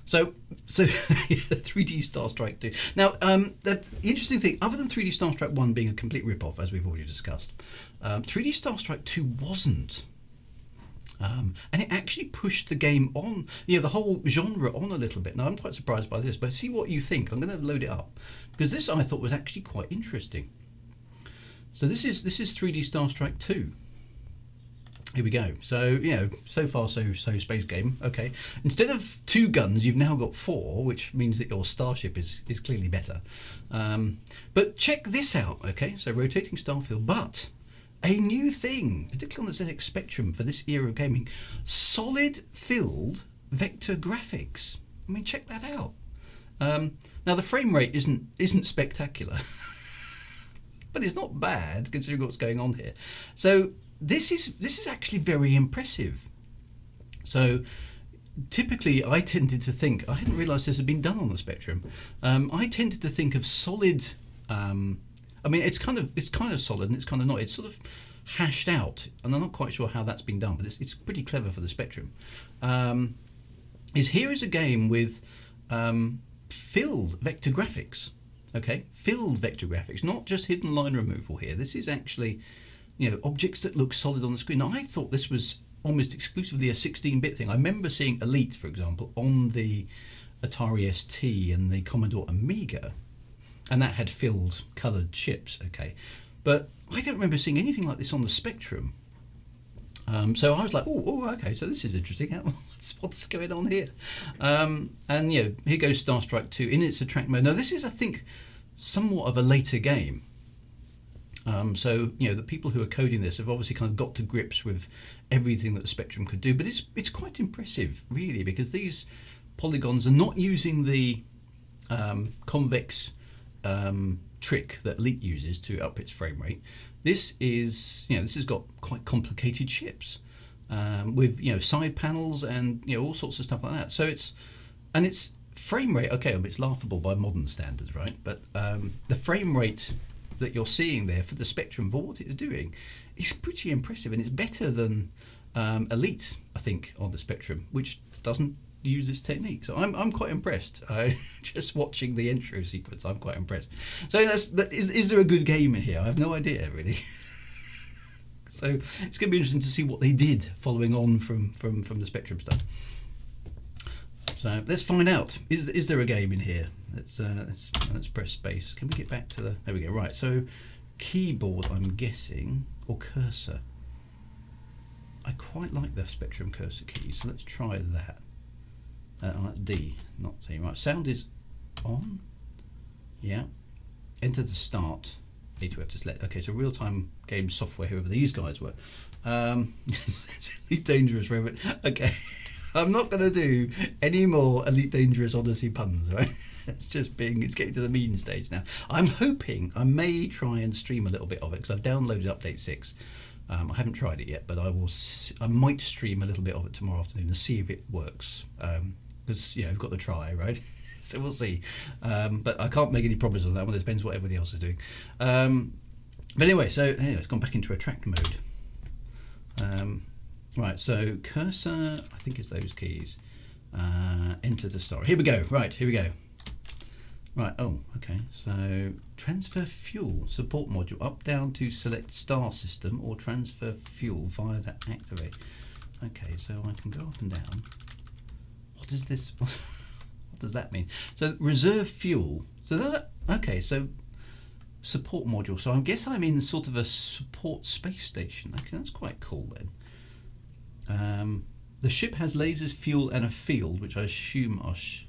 So 3D Starstrike 2. Now, the interesting thing, other than 3D Starstrike 1 being a complete rip-off, as we've already discussed, 3D Starstrike 2 wasn't. And it actually pushed the game on, the whole genre on a little bit. Now, I'm quite surprised by this, but see what you think. I'm going to load it up, because this I thought was actually quite interesting. So this is 3D Starstrike 2. Here we go. So, so far so space game. Okay. Instead of 2 guns, you've now got 4, which means that your starship is clearly better. But check this out, okay? So rotating starfield, but a new thing, particularly on the ZX Spectrum for this era of gaming, solid filled vector graphics. I mean, check that out. Now the frame rate isn't spectacular, but it's not bad considering what's going on here. So this is actually very impressive. So typically I tended to think, I hadn't realised this had been done on the Spectrum. I tended to think of solid. I mean, it's kind of solid and it's kind of not. It's sort of hashed out, and I'm not quite sure how that's been done, but it's pretty clever for the Spectrum. Here is a game with filled vector graphics. Okay, filled vector graphics, not just hidden line removal here. This is actually, objects that look solid on the screen. Now, I thought this was almost exclusively a 16-bit thing. I remember seeing Elite, for example, on the Atari ST and the Commodore Amiga, and that had filled coloured ships, okay. But I don't remember seeing anything like this on the Spectrum. So I was like, oh, okay, so this is interesting. What's going on here? And here goes Starstrike 2 in its attract mode. Now this is, I think, somewhat of a later game. So the people who are coding this have obviously kind of got to grips with everything that the Spectrum could do. But it's quite impressive, really, because these polygons are not using the convex trick that Elite uses to up its frame rate. This has got quite complicated ships with side panels and all sorts of stuff like that. So it's frame rate. Okay, it's laughable by modern standards, right? But the frame rate that you're seeing there for the Spectrum, for what it's doing, is pretty impressive, and it's better than Elite, I think, on the Spectrum, which doesn't use this technique. So I'm quite impressed. Just watching the intro sequence, I'm quite impressed. So is there a good game in here? I have no idea, really. So it's going to be interesting to see what they did following on from the Spectrum stuff. So let's find out. Is there a game in here? Let's press space. Can we get back to there we go. Right. So keyboard, I'm guessing, or cursor. I quite like the Spectrum cursor keys, so let's try that. That's D, not C. Right, sound is on. Yeah. Enter the start. A2F to select. Okay, so real-time game software, whoever these guys were. It's Elite Dangerous, right? Okay. I'm not going to do any more Elite Dangerous Odyssey puns, right? It's getting to the mean stage now. I'm hoping I may try and stream a little bit of it, because I've downloaded Update 6. I haven't tried it yet, but I might stream a little bit of it tomorrow afternoon to see if it works. Because I've got to try, right? So we'll see. But I can't make any promises on that one. It depends what everybody else is doing. But anyway, it's gone back into attract mode. Right, so cursor, I think it's those keys. Enter the star. Here we go. Right, here we go. Right, oh, okay. So transfer fuel support module, up down to select star system, or transfer fuel via the activate. Okay, so I can go up and down. What is this? What does that mean? So reserve fuel. So okay, so support module. So I guess I'm in sort of a support space station. Okay, that's quite cool then. The ship has lasers, fuel, and a field, which I assume are shields.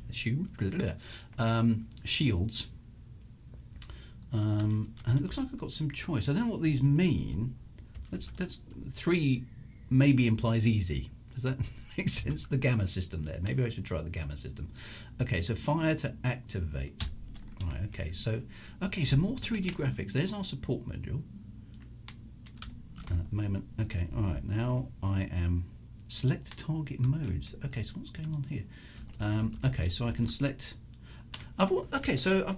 And it looks like I've got some choice. I don't know what these mean. That's 3 maybe implies easy. Does that make sense? The gamma system there. Maybe I should try the gamma system. Okay, so fire to activate. Right, okay, so more 3D graphics. There's our support module. At the moment. Okay, alright, now I am select target mode. Okay, so what's going on here? Okay, so I can select I've got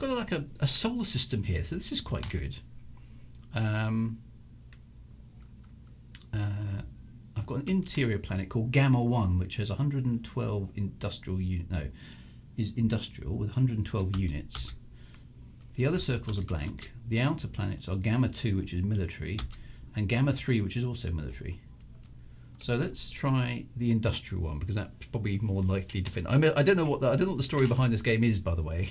like a solar system here, so this is quite good. I've got an interior planet called Gamma 1, which has 112 industrial units. No, is industrial with 112 units. The other circles are blank. The outer planets are Gamma 2, which is military, and Gamma 3, which is also military. So let's try the industrial one, because that's probably more likely to fit. I mean, I don't know what the story behind this game is, by the way.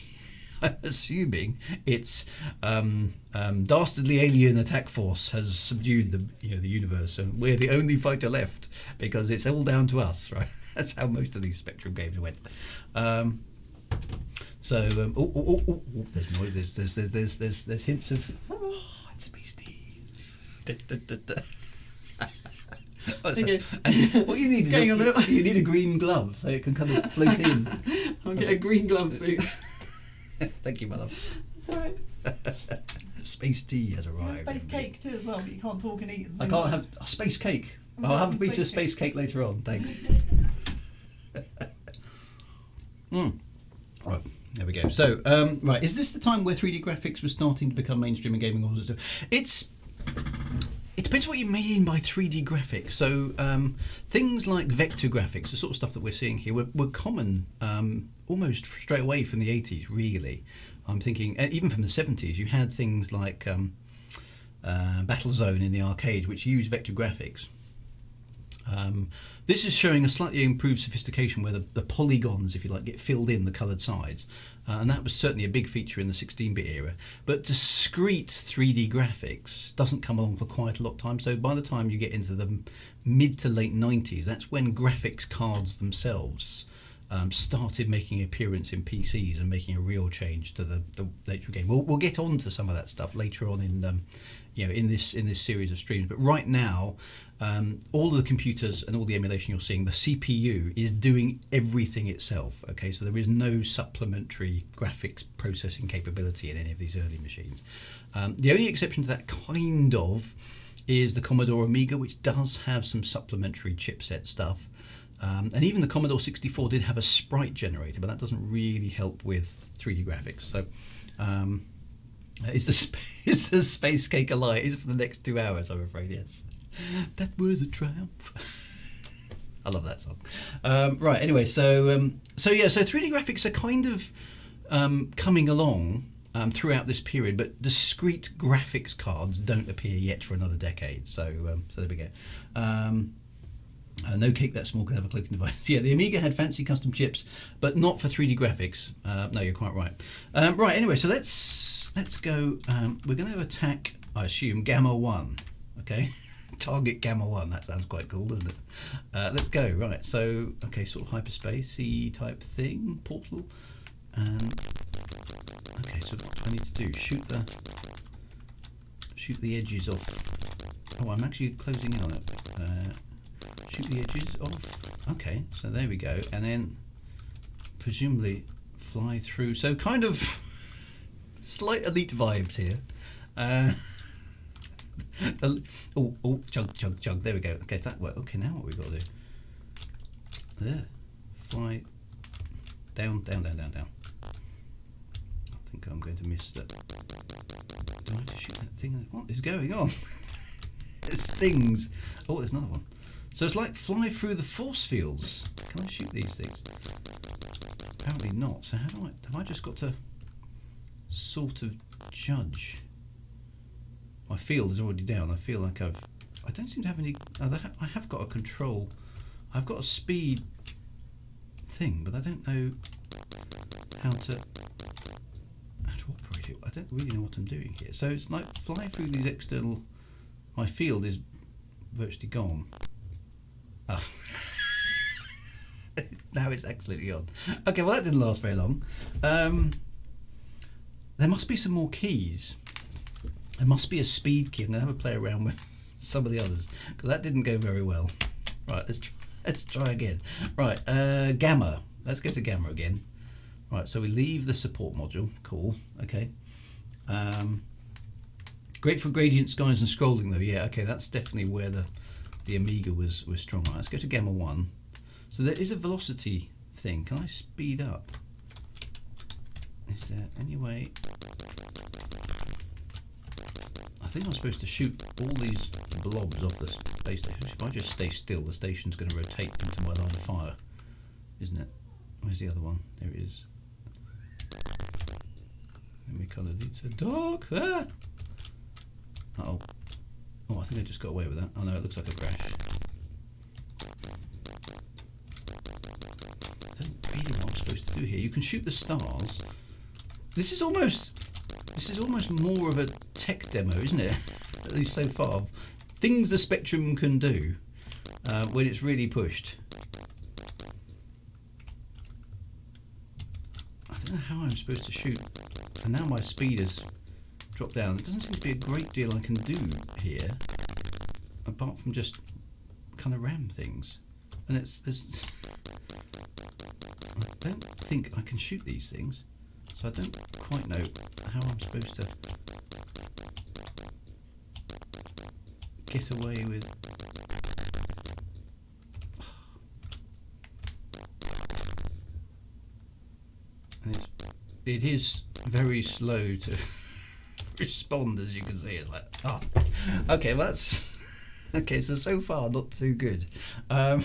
I'm assuming it's dastardly alien attack force has subdued the universe, and we're the only fighter left because it's all down to us, right? That's how most of these Spectrum games went. There's noise. There's hints of it's Space D. What you need is you need a green glove so it can kind of float in. I'll get a green glove suit. Thank you, my love. That's all right. Space tea has arrived. Space cake too as well, but you can't talk and eat at the I same can't time. have space cake. I'll have a piece of space cake later on. Thanks. Right, there we go. So, right, is this the time where 3D graphics was starting to become mainstream in gaming? It depends what you mean by 3D graphics. So things like vector graphics, the sort of stuff that we're seeing here, were common almost straight away from the 80s, really. I'm thinking, even from the 70s, you had things like Battlezone in the arcade, which used vector graphics. This is showing a slightly improved sophistication where the polygons, if you like, get filled in the coloured sides. And that was certainly a big feature in the 16-bit era. But discrete 3D graphics doesn't come along for quite a lot of time. So by the time you get into the mid to late 90s, that's when graphics cards themselves started making an appearance in PCs and making a real change to the nature of the game. We'll get on to some of that stuff later on in this series of streams. But right now, all of the computers and all the emulation you're seeing, the CPU is doing everything itself. Okay, so there is no supplementary graphics processing capability in any of these early machines. The only exception to that kind of is the Commodore Amiga, which does have some supplementary chipset stuff. And even the Commodore 64 did have a sprite generator, but that doesn't really help with 3D graphics. So is the space cake a lie? Is it for the next 2 hours, I'm afraid, yes. That was a triumph. I love that song. Right, anyway, so 3D graphics are kind of coming along throughout this period, but discrete graphics cards don't appear yet for another decade. So there we go. No cake that small can have a cloaking device. Yeah, the Amiga had fancy custom chips, but not for 3D graphics. No, you're quite right. Right, anyway, so let's go. We're going to attack, I assume, Gamma 1. Okay, target Gamma 1. That sounds quite cool, doesn't it? Let's go. Right, so okay, sort of hyperspacey type thing, portal, and okay. So what do I need to do? Shoot the edges off. Oh, I'm actually closing in on it. Shoot the edges off. Okay, so there we go, and then presumably fly through. So kind of slight Elite vibes here. Chug. There we go. Okay, that worked. Okay, now what we've got to do? There, fly down. I think I'm going to miss that. Do I have to shoot that thing? What is going on? There's things. Oh, there's another one. So it's like fly through the force fields. Can I shoot these things? Apparently not. So have I just got to sort of judge? My field is already down. I feel like I don't seem to have any. I have got a control. I've got a speed thing, but I don't know how to operate it. I don't really know what I'm doing here. So it's like fly through these external. My field is virtually gone. Oh. Now it's absolutely on. Okay, well that didn't last very long. There must be some more keys. There must be a speed key. I'm going to have a play around with some of the others because that didn't go very well. Right, let's try again. Right, Gamma. Let's go to Gamma again. Right, so we leave the support module. Cool. Okay. Great for gradient skies and scrolling though. Yeah. Okay, that's definitely where the Amiga was strong. Right, let's go to Gamma 1. So there is a velocity thing. Can I speed up? Is there any way? I think I'm supposed to shoot all these blobs off the space station. If I just stay still, the station's going to rotate into my line of fire, isn't it? Where's the other one? There it is. Then we kind of need to dark. Ah! Uh-oh. Oh, I think I just got away with that. Oh no, it looks like a crash. I don't really know what I'm supposed to do here. You can shoot the stars. This is almost more of a tech demo, isn't it? At least so far. Things the Spectrum can do when it's really pushed. I don't know how I'm supposed to shoot. And now my speed has dropped down. It doesn't seem to be a great deal I can do here, apart from just kind of ram things. And there's I don't think I can shoot these things, so I don't quite know how I'm supposed to get away with. And it is very slow to respond, as you can see. It's like, oh, okay, well that's okay. So far, not too good. Right.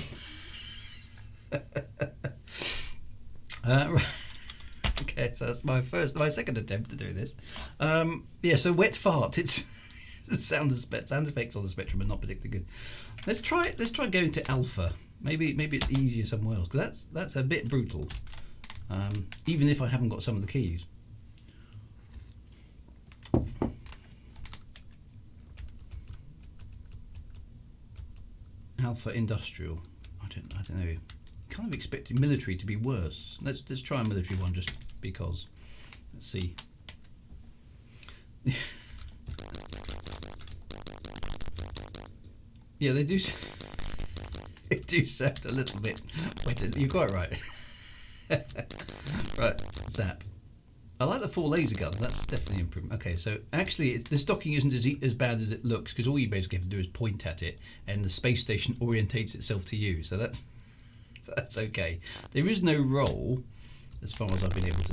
Okay, so that's my second attempt to do this. Yeah, so wet fart. It's sound effects on the Spectrum are not particularly good. Let's try going to alpha. Maybe it's easier somewhere else, because that's a bit brutal. Even if I haven't got some of the keys. Alpha industrial. I don't know. Kind of expected military to be worse. Let's try a military one just because. Let's see. Yeah, they do. They do sound a little bit wetter. You're quite right. Right, zap. I like the 4 laser guns. That's definitely an improvement. Okay, so actually, the stocking isn't as bad as it looks, because all you basically have to do is point at it, and the space station orientates itself to you. So that's okay. There is no roll, as far as I've been able to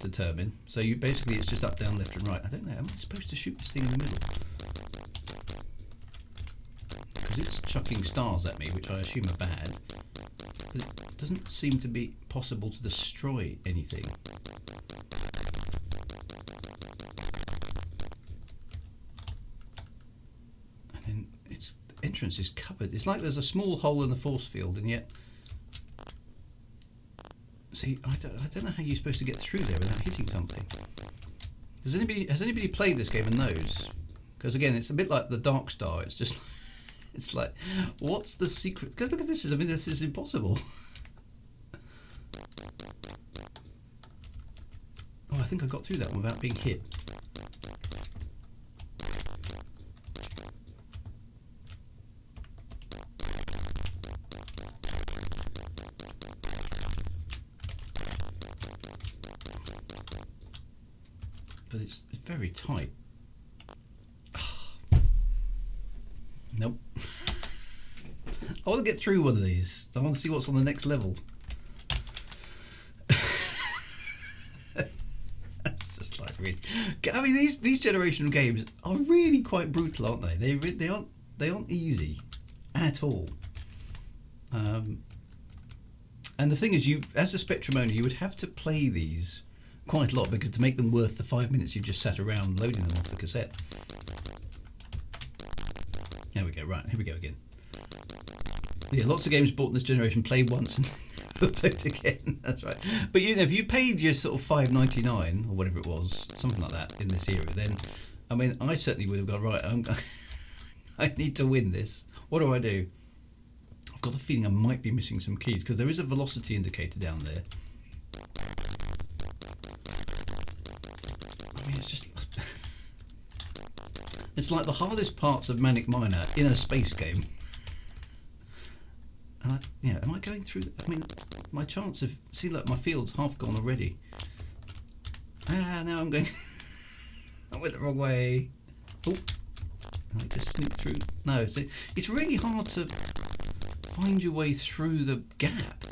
determine. So you basically, it's just up, down, left, and right. I don't know. Am I supposed to shoot this thing in the middle? Because it's chucking stars at me, which I assume are bad. But it doesn't seem to be possible to destroy anything. And then its entrance is covered. It's like there's a small hole in the force field, and yet. See, I don't know how you're supposed to get through there without hitting something. Has anybody played this game and knows? Because again, it's a bit like the Dark Star. It's just, it's like, what's the secret? Go look at this. I mean, this is impossible. Oh, I think I got through that one without being hit. But it's very tight. Nope. I want to get through one of these. I want to see what's on the next level. That's just like really. I mean, these generation games are really quite brutal, aren't they? They aren't easy at all. And the thing is, you as a Spectrum owner, you would have to play these quite a lot, because to make them worth the 5 minutes you've just sat around loading them off the cassette. There we go, right, here we go again. Yeah, lots of games bought in this generation, played once and played again, that's right. But you know, if you paid your sort of $5.99 or whatever it was, something like that in this era, then, I mean, I certainly would have gone, right, I need to win this. What do I do? I've got a feeling I might be missing some keys, because there is a velocity indicator down there. I mean, it's just... It's like the hardest parts of Manic Miner in a space game. And am I going through... I mean, my chance of... See, look, my field's half gone already. Now I'm going... I went the wrong way. Oh, I just sneaked through. No, see, it's really hard to find your way through the gap.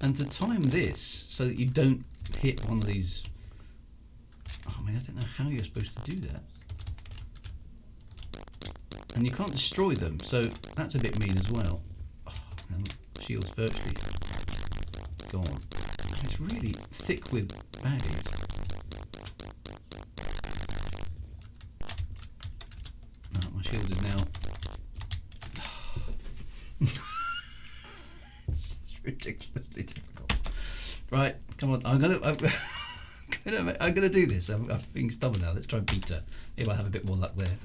And to time this so that you don't hit one of these... Oh, I mean, I don't know how you're supposed to do that. And you can't destroy them, so that's a bit mean as well. Oh, no, shield's virtually gone. It's really thick with baddies. Right, come on. I'm gonna do this. I'm being stubborn now. Let's try beta. Maybe I'll have a bit more luck there.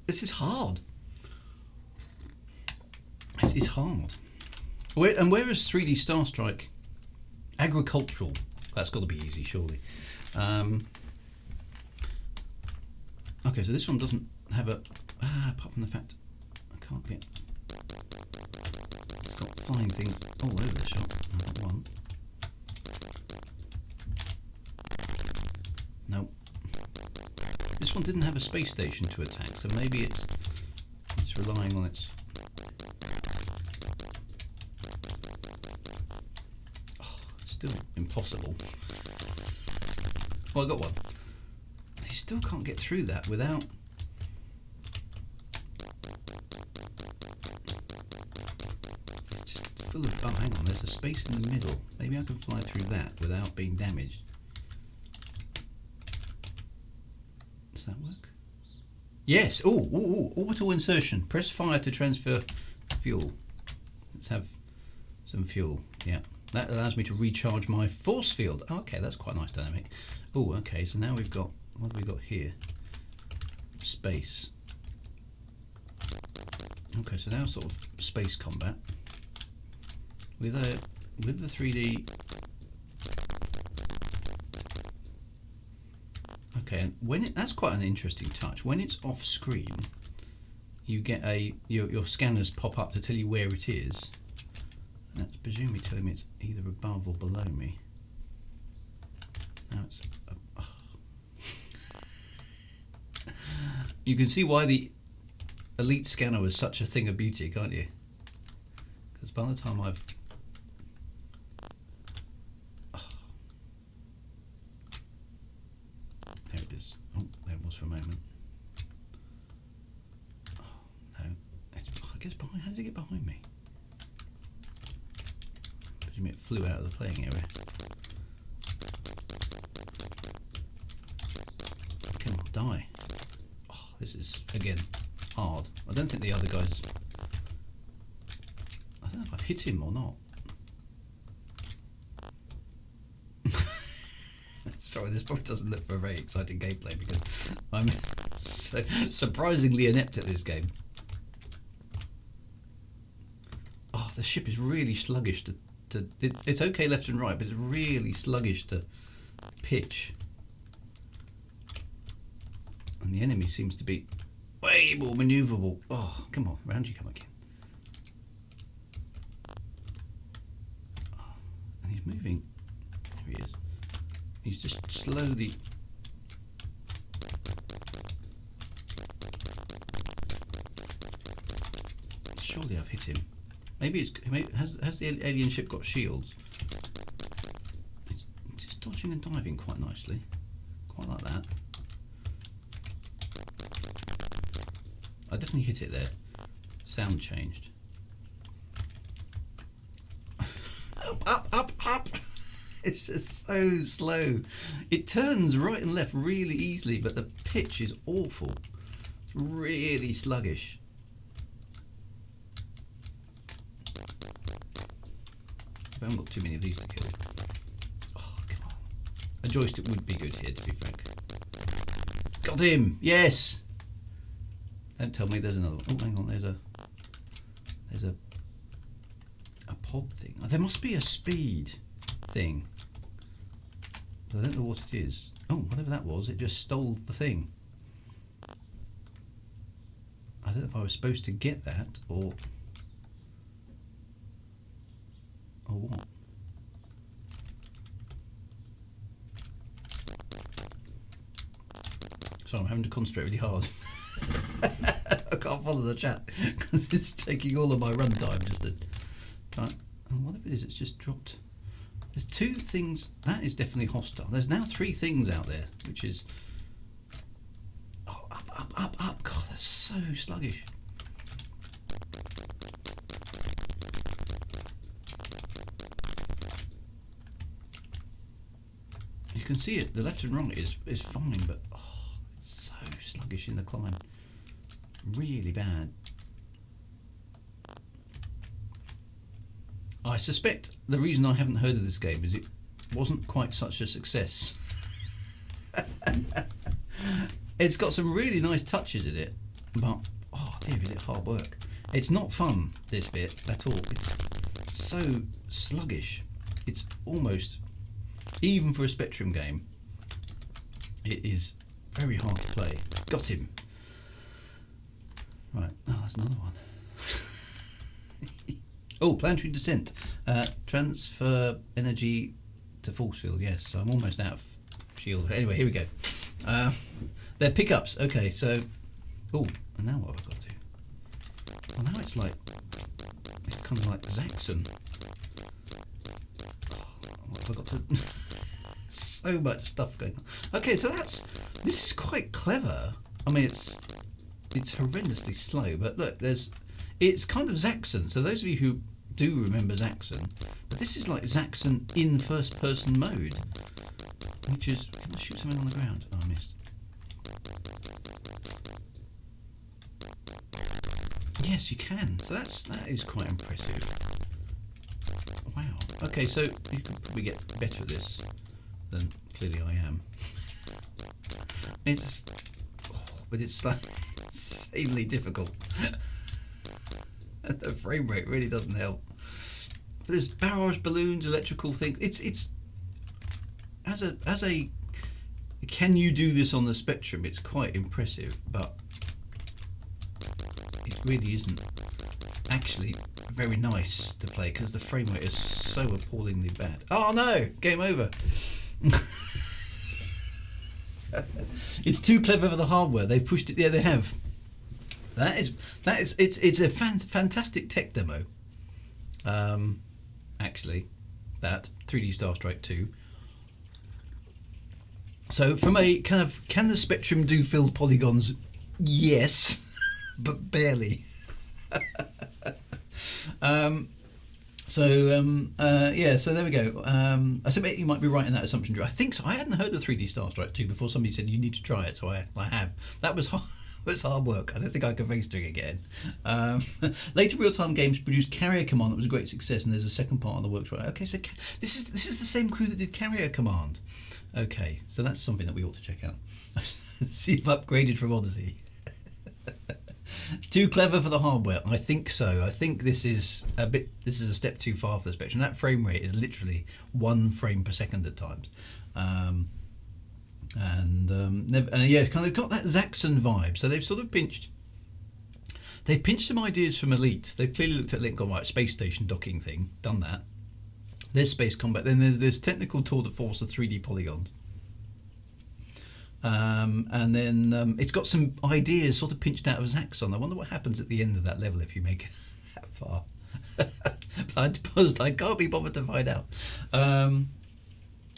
This is hard. This is hard. Whereas 3D Starstrike, agricultural, that's got to be easy, surely. Okay, so this one doesn't have a. Apart from the fact I can't get. It's got flying things all over the shop. No, that one. Nope. This one didn't have a space station to attack, so maybe it's relying on its. Oh, still impossible. Oh, I got one. You still can't get through that without. It's just full of. Oh, hang on. There's a space in the middle. Maybe I can fly through that without being damaged. Does that work? Yes. Oh, orbital insertion. Press fire to transfer fuel. Let's have some fuel. Yeah. That allows me to recharge my force field. Oh, okay, that's quite nice dynamic. Oh, okay. So now we've got. What have we got here? Space. Okay, so now sort of space combat with the 3D. Okay, and when that's quite an interesting touch. When it's off screen, you get your scanners pop up to tell you where it is. And that's presumably telling me it's either above or below me. Now it's. You can see why the Elite scanner was such a thing of beauty, can't you? Because by the time I've... Oh. There it is. Oh, there it was for a moment. Oh, no. I guess behind... How did it get behind me? Presumably it flew out of the playing area. Come on, die. This is, again, hard. I don't think the other guys... I don't know if I've hit him or not. Sorry, this probably doesn't look for very exciting gameplay because I'm so surprisingly inept at this game. Oh, the ship is really sluggish it's okay left and right, but it's really sluggish to pitch. And the enemy seems to be way more manoeuvrable. Oh, come on, round you come again. Oh, and he's moving. There he is. He's just slowly. Surely I've hit him. Maybe has the alien ship got shields? It's just dodging and diving quite nicely. Quite like that. I definitely hit it there. Sound changed. Up. It's just so slow. It turns right and left really easily, but the pitch is awful. It's really sluggish. I haven't got too many of these to kill. Oh, come on. A joystick would be good here, to be frank. Got him! Yes! Don't tell me there's another one. Oh, hang on, there's a pod thing. Oh, there must be a speed thing. But I don't know what it is. Oh, whatever that was, it just stole the thing. I don't know if I was supposed to get that or what. Sorry, I'm having to concentrate really hard. I can't follow the chat because it's taking all of my runtime just to try. Oh, whatever it is, it's just dropped. There's two things. That is definitely hostile. There's now 3 things out there, which is. Oh, up. God, that's so sluggish. You can see it. The left and right is fine, but it's so sluggish in the climb. Really bad. I suspect the reason I haven't heard of this game is it wasn't quite such a success. It's got some really nice touches in it, but oh dear, is it hard work. It's not fun, this bit, at all. It's so sluggish. It's almost, even for a Spectrum game, it is very hard to play. Got him. Right, oh, that's another one. Oh, planetary descent. Transfer energy to force field, yes. So I'm almost out of shield. Anyway, here we go. They're pickups. Okay, so... Oh, and now what have I got to do? Well, now it's kind of like Zaxxon. Oh, what have I got to... So much stuff going on. Okay, so this is quite clever. I mean, it's horrendously slow, but look, it's kind of Zaxxon. So those of you who do remember Zaxxon, but this is like Zaxxon in first-person mode, which is... Can I shoot something on the ground? Oh, I missed. Yes, you can. So that is quite impressive. Wow. Okay, so you can probably get better at this than clearly I am. It's, but it's like insanely difficult. The frame rate really doesn't help. But there's barrage balloons, electrical things. It's as a can you do this on the Spectrum? It's quite impressive, but it really isn't actually very nice to play because the frame rate is so appallingly bad. Oh no! Game over. It's too clever for the hardware. They've pushed it. Yeah, they have. It's a fantastic tech demo. Actually, that 3D Starstrike 2. So from a kind of, can the Spectrum do filled polygons? Yes, but barely. Yeah, so there we go. I suspect you might be right in that assumption, Drew. I think so. I hadn't heard of 3D Starstrike 2 before somebody said you need to try it, so I have. That was hard work. I don't think I can face doing it again. Later real-time games produced Carrier Command that was a great success, and there's a second part on the works right. Okay, so this is the same crew that did Carrier Command. Okay, so that's something that we ought to check out. See if upgraded from Odyssey. It's too clever for the hardware. I think so. I think this is a step too far for the Spectrum. That frame rate is literally 1 frame per second at times. Yeah, it's kind of got that Zaxxon vibe. So they've sort of pinched some ideas from Elite. They've clearly looked at Link on right space station docking thing, done that. There's space combat. Then there's technical tour de force of 3D polygons. And then it's got some ideas sort of pinched out of Zaxxon. I wonder what happens at the end of that level if you make it that far. I suppose I can't be bothered to find out.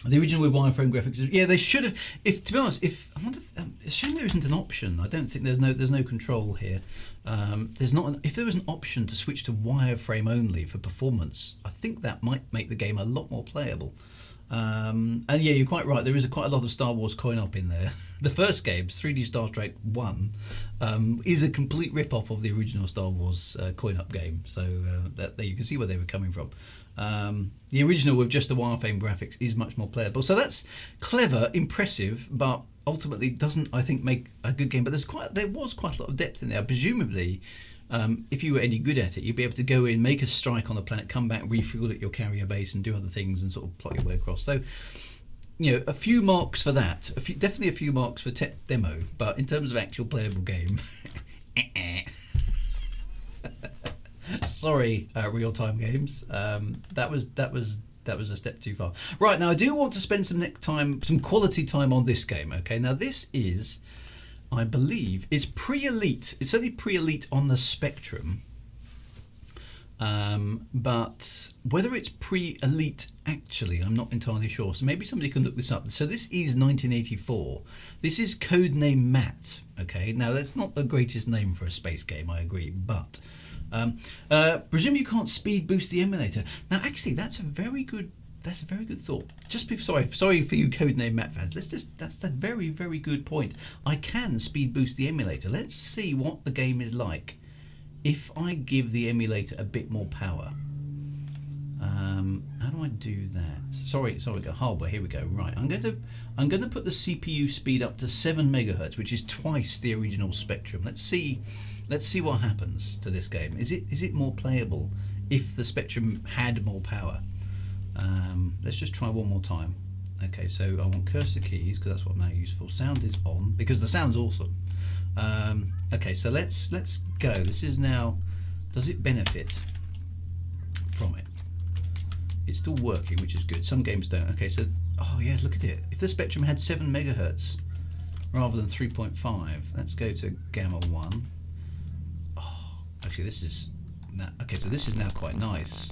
The original with wireframe graphics, yeah, they should have. To be honest, I wonder if, it's a shame there isn't an option. I don't think there's no control here. There's not. If there was an option to switch to wireframe only for performance, I think that might make the game a lot more playable. And yeah, you're quite right. There is quite a lot of Star Wars coin-op in there. The first game, 3D Starstrike 1, is a complete rip-off of the original Star Wars coin-op game. So that you can see where they were coming from. The original with just the wireframe graphics is much more playable. So that's clever, impressive, but ultimately doesn't, I think, make a good game. But there was quite a lot of depth in there. Presumably, if you were any good at it, you'd be able to go in, make a strike on the planet, come back, refuel at your carrier base, and do other things, and sort of plot your way across. So, a few marks for that. Definitely a few marks for tech demo. But in terms of actual playable game, sorry, real-time games. That was a step too far. Right, now I do want to spend some quality time on this game. Okay, now this is, I believe, it's pre-elite. It's only pre-elite on the Spectrum. But whether it's pre-elite actually, I'm not entirely sure. So maybe somebody can look this up. So this is 1984. This is Codename Matt. Okay, now that's not the greatest name for a space game, I agree, but presume you can't speed boost the emulator. Now, actually, that's a very good thought. Sorry for you Codename Matt fans. That's a very, very good point. I can speed boost the emulator. Let's see what the game is like if I give the emulator a bit more power. How do I do that? Sorry, hardware. Here we go. Right, I'm going to put the CPU speed up to 7 megahertz, which is twice the original Spectrum. Let's see what happens to this game. Is it more playable if the Spectrum had more power? Let's just try one more time. Okay, so I want cursor keys because that's what I'm now useful. Sound is on because the sound's awesome. Okay, so let's go. This is now. Does it benefit from it? It's still working, which is good. Some games don't. Okay, so oh yeah, look at it. If the Spectrum had 7 megahertz rather than 3.5, let's go to gamma 1. Oh, actually, this is now, okay. So this is now quite nice.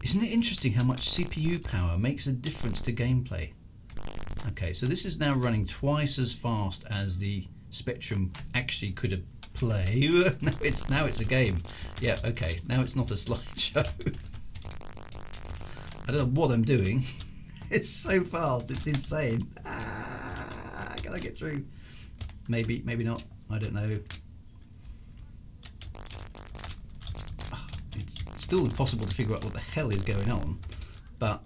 Isn't it interesting how much CPU power makes a difference to gameplay? Okay, so this is now running twice as fast as the Spectrum actually could have played. now it's a game. Yeah, okay. Now it's not a slideshow. I don't know what I'm doing. It's so fast. It's insane. Can I get through? Maybe not. I don't know. It's still impossible to figure out what the hell is going on, but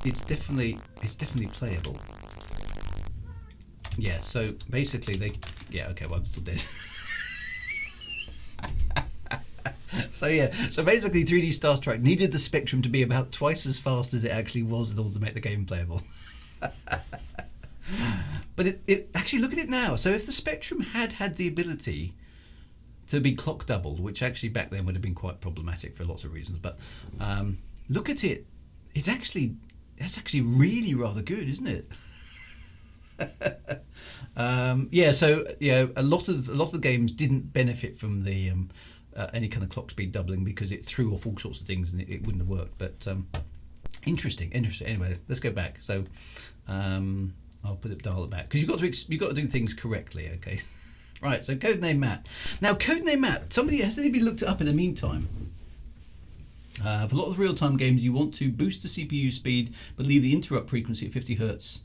it's definitely playable. Yeah. So basically, okay. Well, I'm still dead. So basically 3D Starstrike needed the Spectrum to be about twice as fast as it actually was in order to make the game playable. But it actually, look at it now. So if the Spectrum had the ability to be clock doubled, which actually back then would have been quite problematic for lots of reasons, but look at it. That's actually really rather good, isn't it? So a lot of the games didn't benefit from the any kind of clock speed doubling because it threw off all sorts of things and it wouldn't have worked. But interesting. Anyway, let's go back. So I'll dial it back because you've got to do things correctly. Okay, right. So Codename Matt. Now Codename Matt. Has anybody looked it up in the meantime? For a lot of real-time games, you want to boost the CPU speed but leave the interrupt frequency at 50 hertz.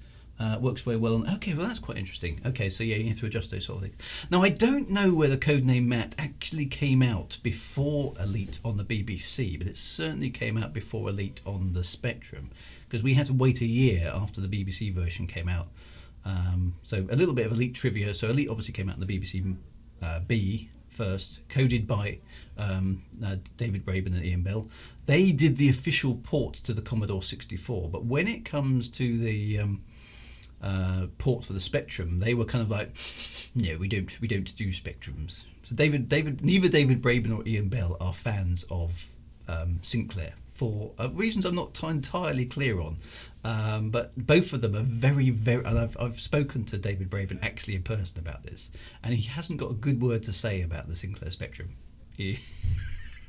Works very well. Okay, well that's quite interesting. Okay, so yeah, you have to adjust those sort of things. Now I don't know whether Codename Matt actually came out before Elite on the BBC, but it certainly came out before Elite on the Spectrum, because we had to wait a year after the BBC version came out. So a little bit of Elite trivia. So Elite obviously came out in the BBC B first, coded by David Braben and Ian Bell. They did the official port to the Commodore 64, but when it comes to the port for the Spectrum, they were kind of like, no, we don't do Spectrums. So neither David Braben or Ian Bell are fans of Sinclair for reasons I'm not entirely clear on. But both of them are very, very, and I've spoken to David Braben actually in person about this, and he hasn't got a good word to say about the Sinclair Spectrum.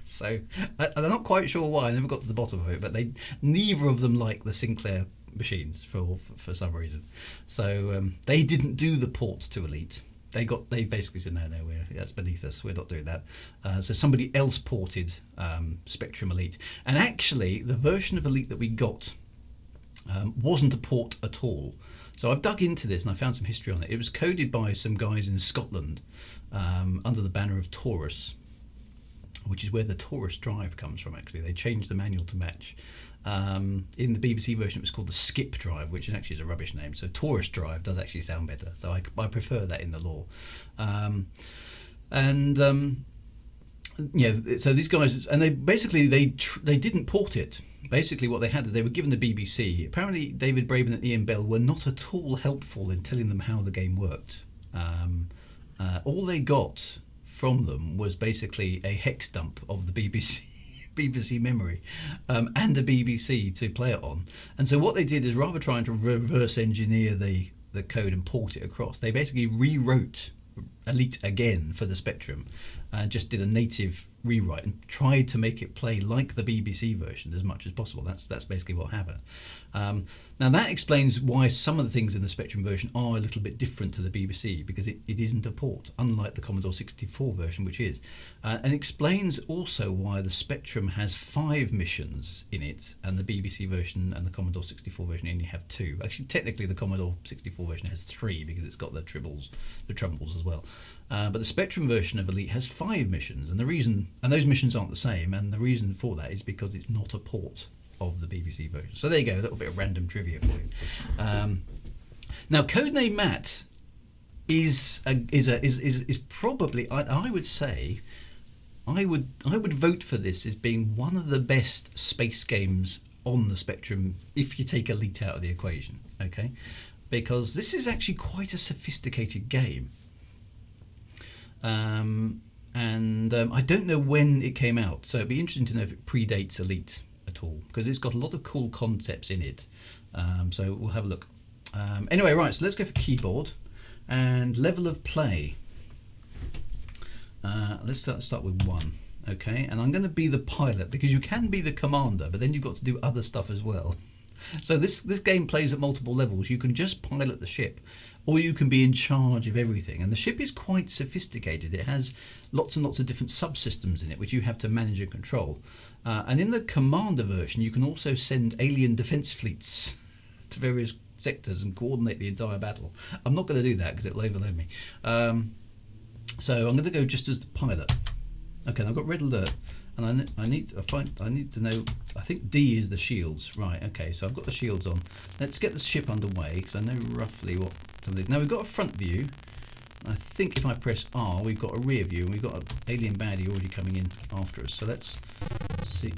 So I'm not quite sure why. I never got to the bottom of it, but neither of them like the Sinclair machines for some reason. So they didn't do the port to Elite. They basically said no, that's beneath us. We're not doing that. So somebody else ported Spectrum Elite, and actually the version of Elite that we got wasn't a port at all. So I've dug into this and I found some history on it. It was coded by some guys in Scotland under the banner of Taurus, which is where the Taurus drive comes from. Actually, they changed the manual to match. In the BBC version, it was called the Skip drive, which actually is a rubbish name. So Taurus drive does actually sound better. So I prefer that in the lore. So these guys, and they didn't port it. Basically, what they had is they were given the BBC. Apparently, David Braben and Ian Bell were not at all helpful in telling them how the game worked. All they got from them was basically a hex dump of the BBC memory and the BBC to play it on. And so what they did is, rather trying to reverse engineer the code and port it across, they basically rewrote Elite again for the Spectrum and just did a native rewrite and tried to make it play like the BBC version as much as possible. That's basically what happened. Now that explains why some of the things in the Spectrum version are a little bit different to the BBC, because it isn't a port, unlike the Commodore 64 version, which is. And explains also why the Spectrum has 5 missions in it and the BBC version and the Commodore 64 version only have 2. Actually, technically the Commodore 64 version has 3 because it's got the trumbles as well. But the Spectrum version of Elite has 5 missions, and those missions aren't the same, and the reason for that is because it's not a port of the BBC version. So there you go, a little bit of random trivia for you. Now, Codename Matt is probably, I would say, I would vote for this as being one of the best space games on the Spectrum if you take Elite out of the equation, okay? Because this is actually quite a sophisticated game. I don't know when it came out, so it'd be interesting to know if it predates Elite at all, because it's got a lot of cool concepts in it. So we'll have a look. Anyway, right, so let's go for keyboard and level of play. Let's start with 1, okay? And I'm going to be the pilot, because you can be the commander, but then you've got to do other stuff as well. So this game plays at multiple levels. You can just pilot the ship, or you can be in charge of everything. And the ship is quite sophisticated. It has lots and lots of different subsystems in it, which you have to manage and control. And in the commander version, you can also send alien defense fleets to various sectors and coordinate the entire battle. I'm not going to do that because it'll overload me. So I'm going to go just as the pilot. Okay, and I've got red alert, and I need to know. I think D is the shields, right? Okay, so I've got the shields on. Let's get the ship underway because I know roughly what something is. Now we've got a front view. I think if I press R, we've got a rear view, and we've got an alien baddie already coming in after us. So let's see.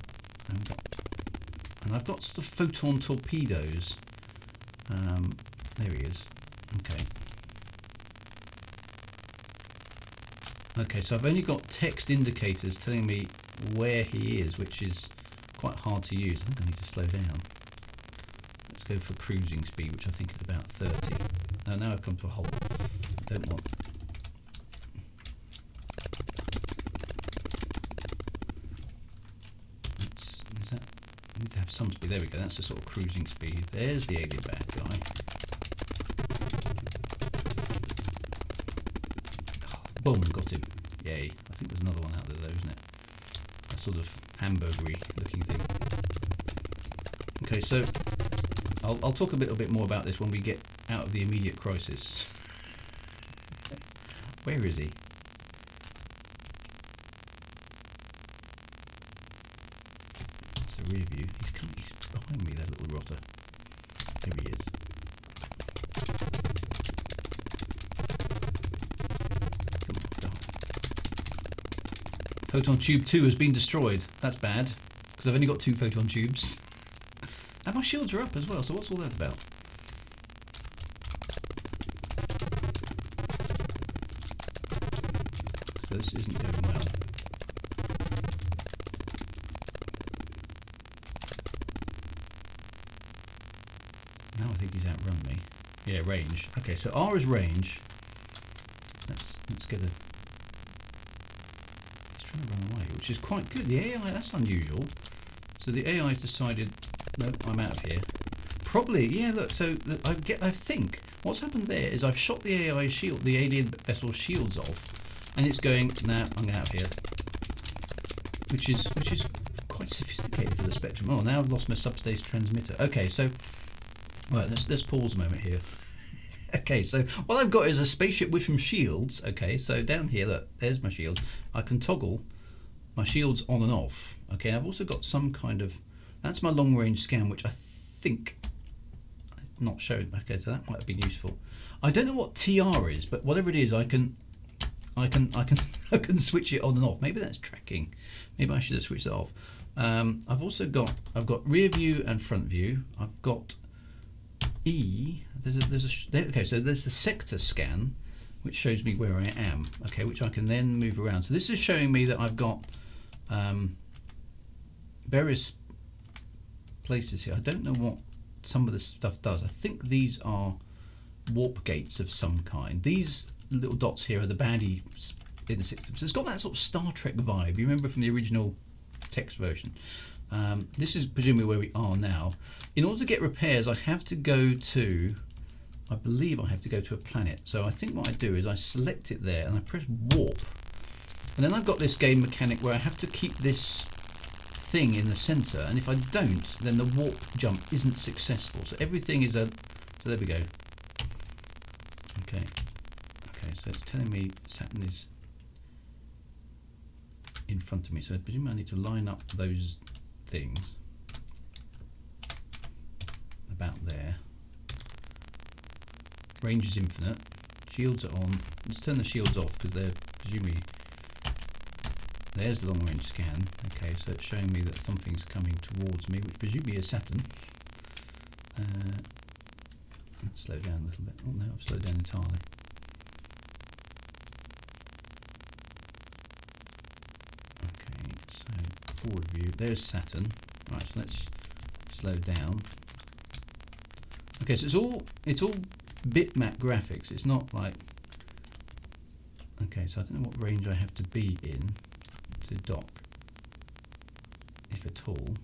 And I've got the photon torpedoes. There he is. Okay. Okay, so I've only got text indicators telling me where he is, which is quite hard to use. I think I need to slow down. Let's go for cruising speed, which I think is about 30. Now I've come to a halt. I don't want... I need to have some speed. There we go, that's the sort of cruising speed. There's the alien bad guy. Boom, got him. Yay. I think there's another one out there though, isn't it? A sort of hamburgery looking thing. Okay, so I'll talk a little bit more about this when we get out of the immediate crisis. Where is he? It's a rear view. He's behind me, that little rotter. Here he is. Photon tube 2 has been destroyed. That's bad, because I've only got 2 photon tubes. And my shields are up as well, so what's all that about? So this isn't going well. Now I think he's outrun me. Yeah, range. Okay, so R is range. Let's get a... run away, which is quite good. The AI, that's unusual. So the AI has decided, no, I'm out of here. Probably, yeah. Look, so I think what's happened there is I've shot the AI shield, the alien vessel shields off, and it's going, nah, I'm out of here. Which is quite sophisticated for the Spectrum. Oh, now I've lost my substage transmitter. Okay, so right, let's pause a moment here. Okay, so what I've got is a spaceship with some shields. Okay, so down here, look, there's my shield. I can toggle my shields on and off. Okay, I've also got some kind of... That's my long-range scan, which I think... Not shown. Okay, so that might have been useful. I don't know what TR is, but whatever it is, I can I can switch it on and off. Maybe that's tracking. Maybe I should have switched it off. I've got rear view and front view. I've got E. Okay, so there's the sector scan, which shows me where I am. Okay, which I can then move around. So this is showing me that I've got various places here. I don't know what some of this stuff does. I think these are warp gates of some kind. These little dots here are the baddies in the system. So it's got that sort of Star Trek vibe. You remember from the original text version. This is presumably where we are now. In order to get repairs, I have to go to, I believe I have to go to a planet. So I think what I do is I select it there and I press warp. And then I've got this game mechanic where I have to keep this thing in the center, and if I don't, then the warp jump isn't successful. So everything is so there we go. Okay, Okay, so it's telling me Saturn is in front of me, so I presume I need to line up those things about there. Range is infinite. Shields are on. Let's turn the shields off because they're presumably. There's the long range scan. Okay, so it's showing me that something's coming towards me, which presumably is Saturn. Let's slow down a little bit. Oh no, I've slowed down entirely. Okay, so forward view. There's Saturn. Right, so let's slow down. Okay, so it's all bitmap graphics. It's not like. Okay, so I don't know what range I have to be in to dock, if at all.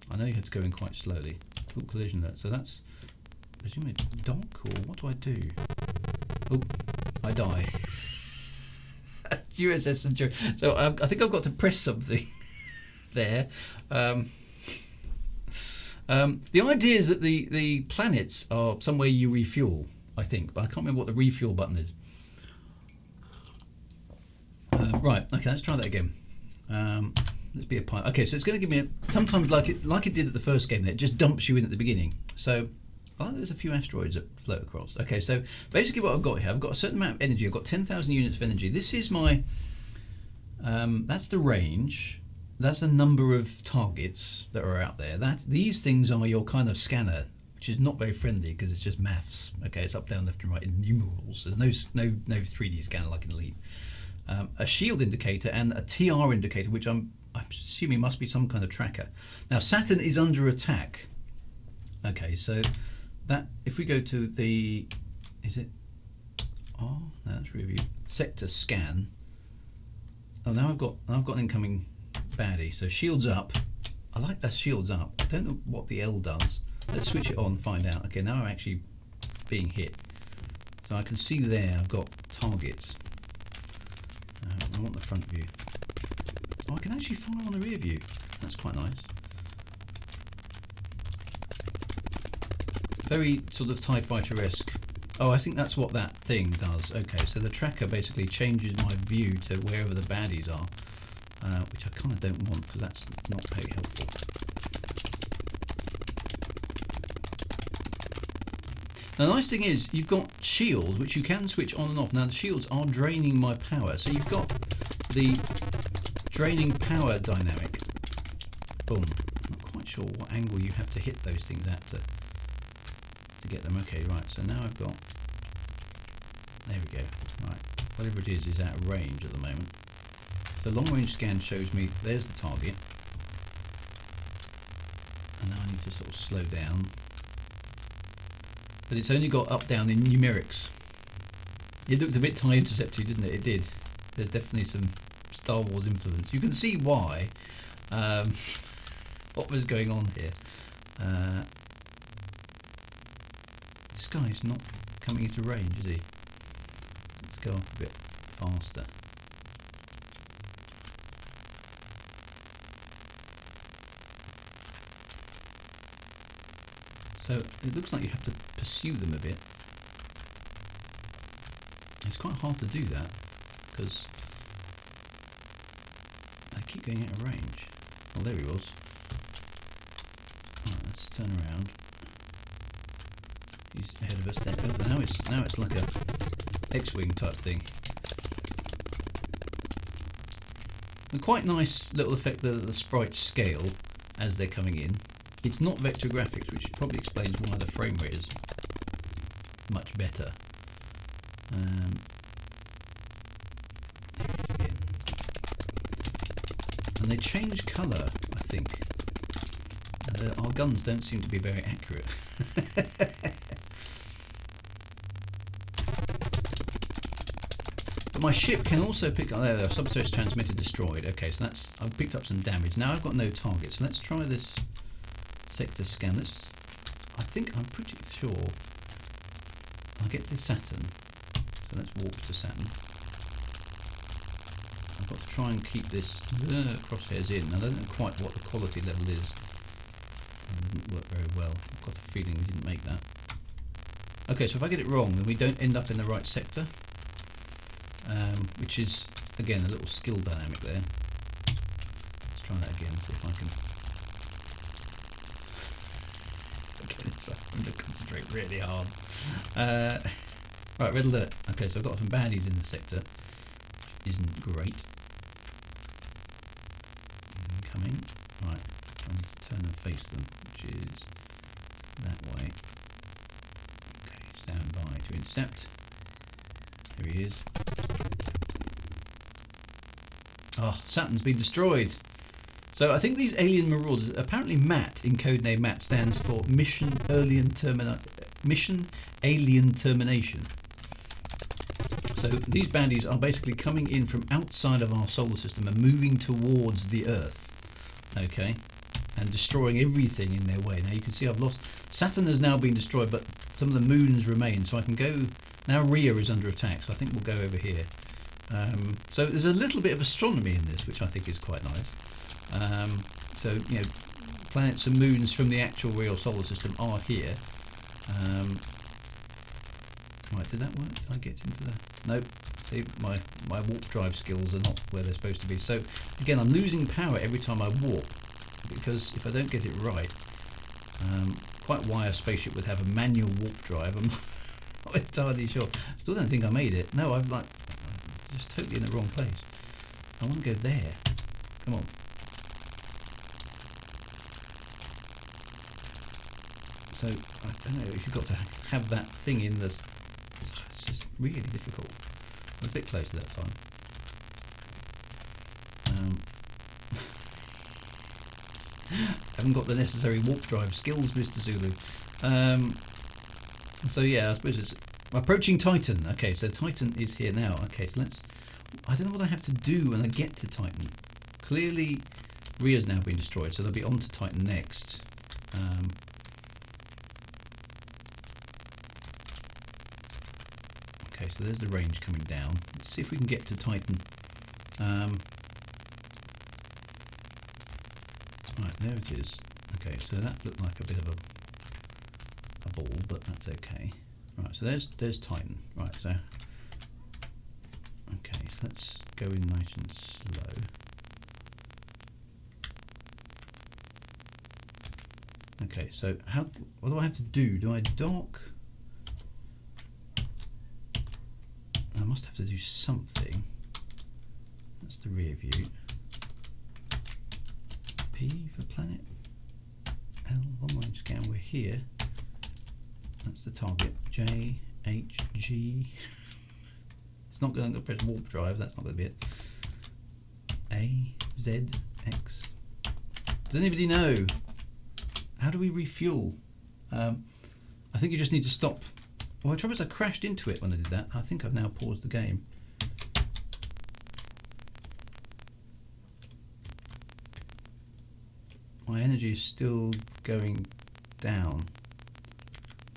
I know you have to go in quite slowly. Oh, collision alert. So that's presumably dock, or what do I do? Oh, I die. USS Centurion. So I think I've got to press something there. The idea is that the planets are somewhere you refuel, I think, but I can't remember what the refuel button is. Right, okay, let's try that again. Let's be a pilot. Okay, so it's going to give me sometimes like it did at the first game there, it just dumps you in at the beginning. So there's a few asteroids that float across. Okay, so basically what I've got here, I've got a certain amount of energy. I've got 10,000 units of energy. This is my that's the range. That's the number of targets that are out there. These things are your kind of scanner, which is not very friendly because it's just maths. Okay, it's up, down, left, and right in numerals. There's no 3D scanner like in Elite. A shield indicator and a TR indicator, which I'm assuming must be some kind of tracker. Now Saturn is under attack. Okay, so that if we go to the, is it? Oh no, that's review sector scan. Oh, now I've got an incoming baddie. So shields up. I like that shields up. I don't know what the L does. Let's switch it on and find out. Okay, now I'm actually being hit. So I can see there I've got targets. I want the front view. Oh, I can actually fire on the rear view. That's quite nice. Very sort of TIE Fighter-esque. Oh, I think that's what that thing does. Okay, so the tracker basically changes my view to wherever the baddies are, which I kind of don't want because that's not very helpful. Now, the nice thing is you've got shields which you can switch on and off. Now the shields are draining my power, so you've got the draining power dynamic. Boom. I'm not quite sure what angle you have to hit those things at to get them. Okay, right, so now I've got, there we go. Right, whatever it is out of range at the moment. So long range scan shows me there's the target, and now I need to sort of slow down. But it's only got up down in numerics. It looked a bit TIE Interceptor, didn't it? It did. There's definitely some Star Wars influence. You can see why. What was going on here? This guy's not coming into range, is he? Let's go up a bit faster. So it looks like you have to pursue them a bit. It's quite hard to do that because I keep going out of range. Well, there he was. Right, let's turn around. He's ahead of us. There. Oh, now it's like a X-wing type thing. A quite nice little effect that the sprites scale as they're coming in. It's not vector graphics, which probably explains why the frame rate is much better. There it is again. And they change colour, I think. Our guns don't seem to be very accurate. But my ship can also pick up. There, subsurface transmitter destroyed. Okay, so that's, I've picked up some damage. Now I've got no target, so let's try this sector scan. I'm pretty sure I'll get to Saturn. So let's warp to Saturn. I've got to try and keep this crosshairs in. I don't know quite what the quality level is. It didn't work very well. I've got a feeling we didn't make that. Okay, so if I get it wrong, then we don't end up in the right sector, which is, again, a little skill dynamic there. Let's try that again, see if I can... Again, it's like I'm going to concentrate really hard. Right, red alert. Okay, so I've got some baddies in the sector, which isn't great. Coming. Right, I need to turn and face them, which is that way. Okay, stand by to intercept. Here he is. Oh, Saturn's been destroyed. So I think these alien marauders, apparently Matt in Codename Matt stands for Mission Alien Termination. So these baddies are basically coming in from outside of our solar system and moving towards the Earth. Okay, and destroying everything in their way. Now you can see I've lost... Saturn has now been destroyed, but some of the moons remain, so I can go... Now Rhea is under attack, so I think we'll go over here. So there's a little bit of astronomy in this, which I think is quite nice. So, you know, planets and moons from the actual real solar system are here. Right, did that work? Did I get into the... Nope. See, my warp drive skills are not where they're supposed to be. So, again, I'm losing power every time I warp, because if I don't get it right, quite why a spaceship would have a manual warp drive, I'm not entirely sure. Still don't think I made it. No, I'm just totally in the wrong place. I want to go there. Come on. So, I don't know if you've got to have that thing in this. It's just really difficult. I was a bit closer that time. Haven't got the necessary warp drive skills, Mr. Zulu. So yeah, I suppose it's approaching Titan. Okay, so Titan is here now. Okay, so let's... I don't know what I have to do when I get to Titan. Clearly, Rhea's now been destroyed, so they'll be on to Titan next. Okay, so there's the range coming down. Let's see if we can get to Titan. Right, there it is. Okay, so that looked like a bit of a ball, but that's okay. Right, so there's Titan. Right, so okay, so let's go in nice and slow. Okay, so what do I have to do? Do I dock? I must have to do something. That's the rear view. P for planet. L, long range scan, we're here. That's the target. J, H, G. It's not going to press warp drive, that's not going to be it. A, Z, X. Does anybody know? How do we refuel? I think you just need to stop. Well, the trouble is I crashed into it when I did that. I think I've now paused the game. My energy is still going down.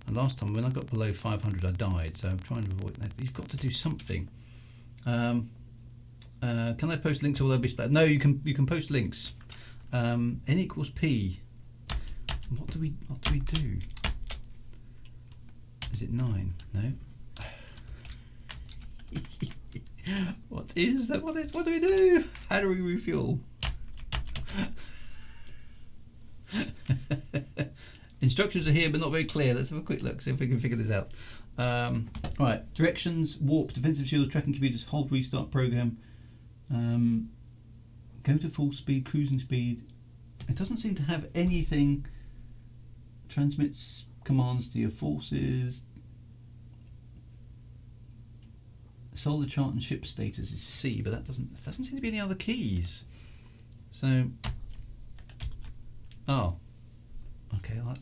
And last time when I got below 500 I died, so I'm trying to avoid that. You've got to do something. Can I post links or will they be split? No, you can post links. N equals P. What do we do? Is it 9? No. What is that? What do we do? How do we refuel? Instructions are here but not very clear. Let's have a quick look, see if we can figure this out. Right, directions, warp, defensive shields, tracking computers, hold restart program, go to full speed, cruising speed. It doesn't seem to have anything. Transmits commands to your forces. Solar chart and ship status is C, but that doesn't seem to be any other keys. So, oh, okay, well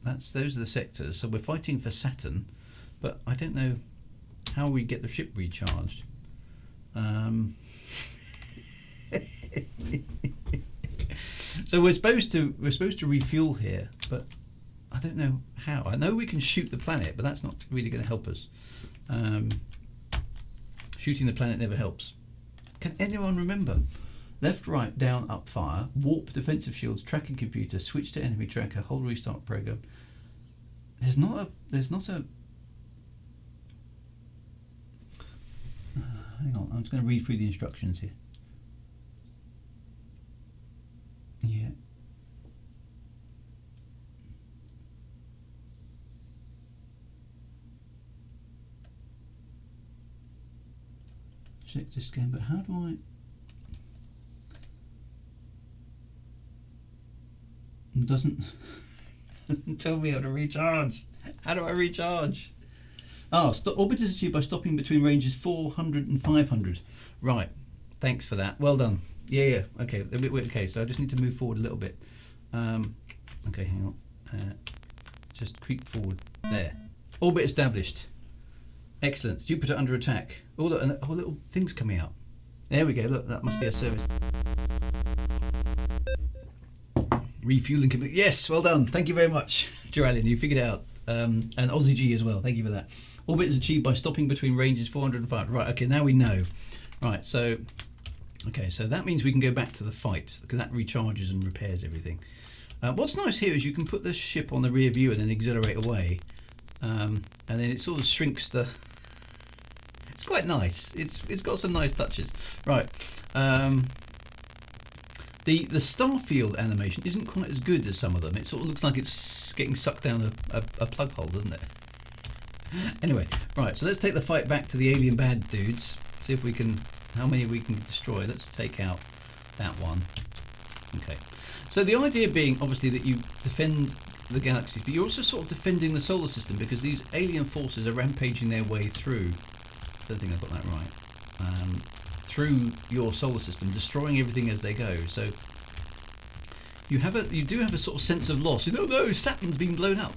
those are the sectors. So we're fighting for Saturn, but I don't know how we get the ship recharged. So we're supposed to refuel here, but I don't know how. I know we can shoot the planet, but that's not really going to help us. Shooting the planet never helps. Can anyone remember? Left, right, down, up, fire, warp, defensive shields, tracking computer, switch to enemy tracker, hold restart program. there's not a hang on, I'm just going to read through the instructions here. Yeah. Check this again, but how do I? It doesn't tell me how to recharge. How do I recharge? Ah, orbiters achieved by stopping between ranges 400 and 500. Right, thanks for that. Well done. Yeah, okay. Okay, so I just need to move forward a little bit. Okay, hang on. Just creep forward. There. Orbit established. Excellent. Jupiter under attack. Oh, look, and little things coming out. There we go. Look, that must be a service. Refueling complete. Yes, well done. Thank you very much, Geraldine. You figured it out. And Aussie G as well. Thank you for that. Orbit is achieved by stopping between ranges 400 and 500. Right, okay, now we know. Right, so... Okay, so that means we can go back to the fight, because that recharges and repairs everything. What's nice here is you can put the ship on the rear view and then accelerate away. And then it sort of shrinks the... It's quite nice. It's got some nice touches. Right. The Starfield animation isn't quite as good as some of them. It sort of looks like it's getting sucked down a plug hole, doesn't it? Anyway, right, so let's take the fight back to the alien bad dudes. See if we can, how many we can destroy. Let's take out that one. Okay. So the idea being, obviously, that you defend the galaxies, but you're also sort of defending the solar system because these alien forces are rampaging their way through. I don't think I got that right. Through your solar system, destroying everything as they go. So you do have a sort of sense of loss. You know, no, Saturn's been blown up.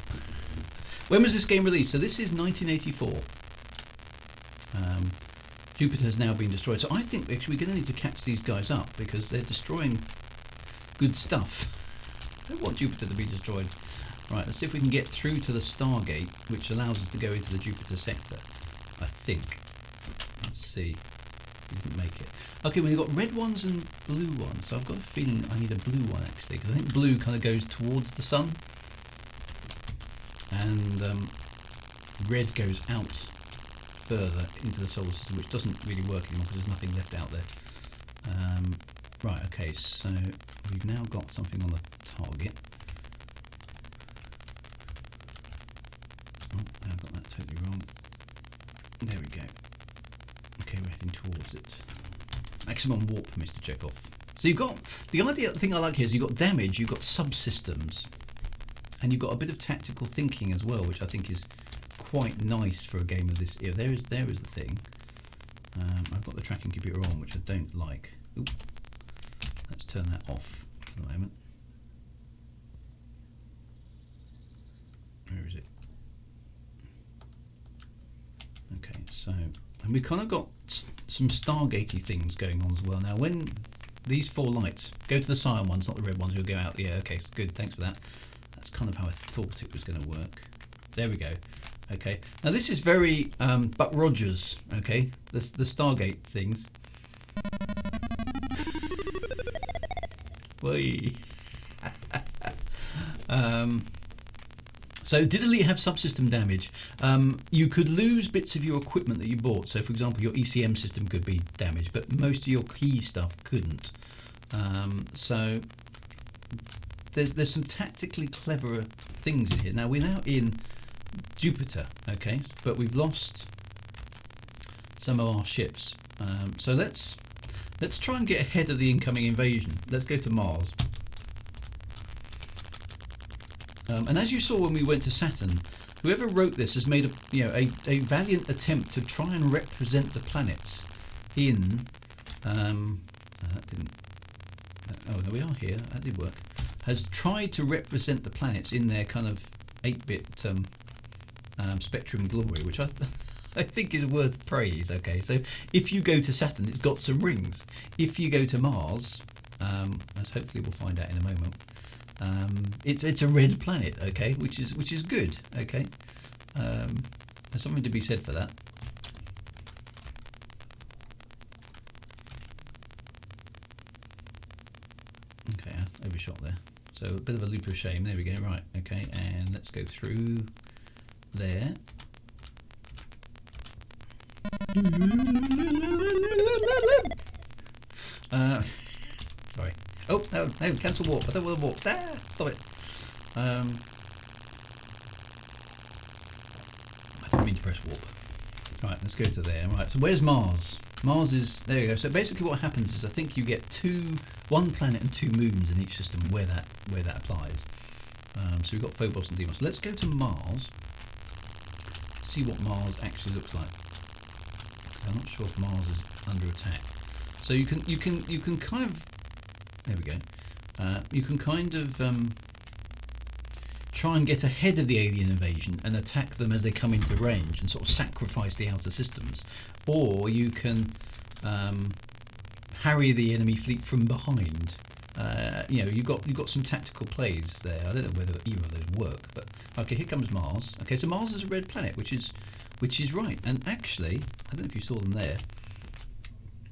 When was this game released? So this is 1984. Jupiter has now been destroyed. So I think actually we're going to need to catch these guys up because they're destroying good stuff. I don't want Jupiter to be destroyed. Right, let's see if we can get through to the Stargate, which allows us to go into the Jupiter sector. I think. Let's see. We didn't make it. Okay, we've got red ones and blue ones. So I've got a feeling I need a blue one actually, because I think blue kind of goes towards the sun, and red goes out further into the solar system, which doesn't really work anymore because there's nothing left out there. Right, okay, so we've now got something on the target. Oh, I got that totally wrong. There we go. Okay, we're heading towards it. Maximum warp, Mr. Chekhov. So you've got, the thing I like here is you've got damage, you've got subsystems, and you've got a bit of tactical thinking as well, which I think is quite nice for a game of this era. There is the thing. I've got the tracking computer on, which I don't like. Oop. Let's turn that off for the moment. Where is it? Okay, so, and we've kind of got some Stargatey things going on as well. Now, when these four lights go to the cyan ones, not the red ones, you'll go out. Yeah, okay, good. Thanks for that. That's kind of how I thought it was going to work. There we go. Okay. Now this is very Buck Rogers. Okay, the Stargate things. Whee. So did Elite have subsystem damage? You could lose bits of your equipment that you bought. So for example, your ECM system could be damaged, but most of your key stuff couldn't. So there's some tactically clever things in here. Now we're now in Jupiter, okay, but we've lost some of our ships. So let's try and get ahead of the incoming invasion. Let's go to Mars. And as you saw when we went to Saturn, whoever wrote this has made a valiant attempt to try and represent the planets in. That didn't. Oh no, we are here. That did work. Has tried to represent the planets in their kind of 8-bit spectrum glory, which I think is worth praise. Okay, so if you go to Saturn, it's got some rings. If you go to Mars, as hopefully we'll find out in a moment, it's a red planet. Okay, which is good. Okay, there's something to be said for that. Okay, I overshot there. So a bit of a loop of shame. There we go. Right. Okay, and let's go through. there. Sorry. Oh, no, cancel warp. I don't want to warp. Stop it. I didn't mean to press warp. Right, let's go to there. Right, so where's Mars? Mars is, there you go. So basically what happens is I think you get one planet and 2 moons in each system where that applies. So we've got Phobos and Deimos. Let's go to Mars. See what Mars actually looks like. I'm not sure if Mars is under attack. So you can kind of, there we go. You can kind of try and get ahead of the alien invasion and attack them as they come into range and sort of sacrifice the outer systems, or you can harry the enemy fleet from behind. You've got some tactical plays there. I don't know whether either of those work, but okay, here comes Mars. Okay, so Mars is a red planet, which is right. And actually, I don't know if you saw them there,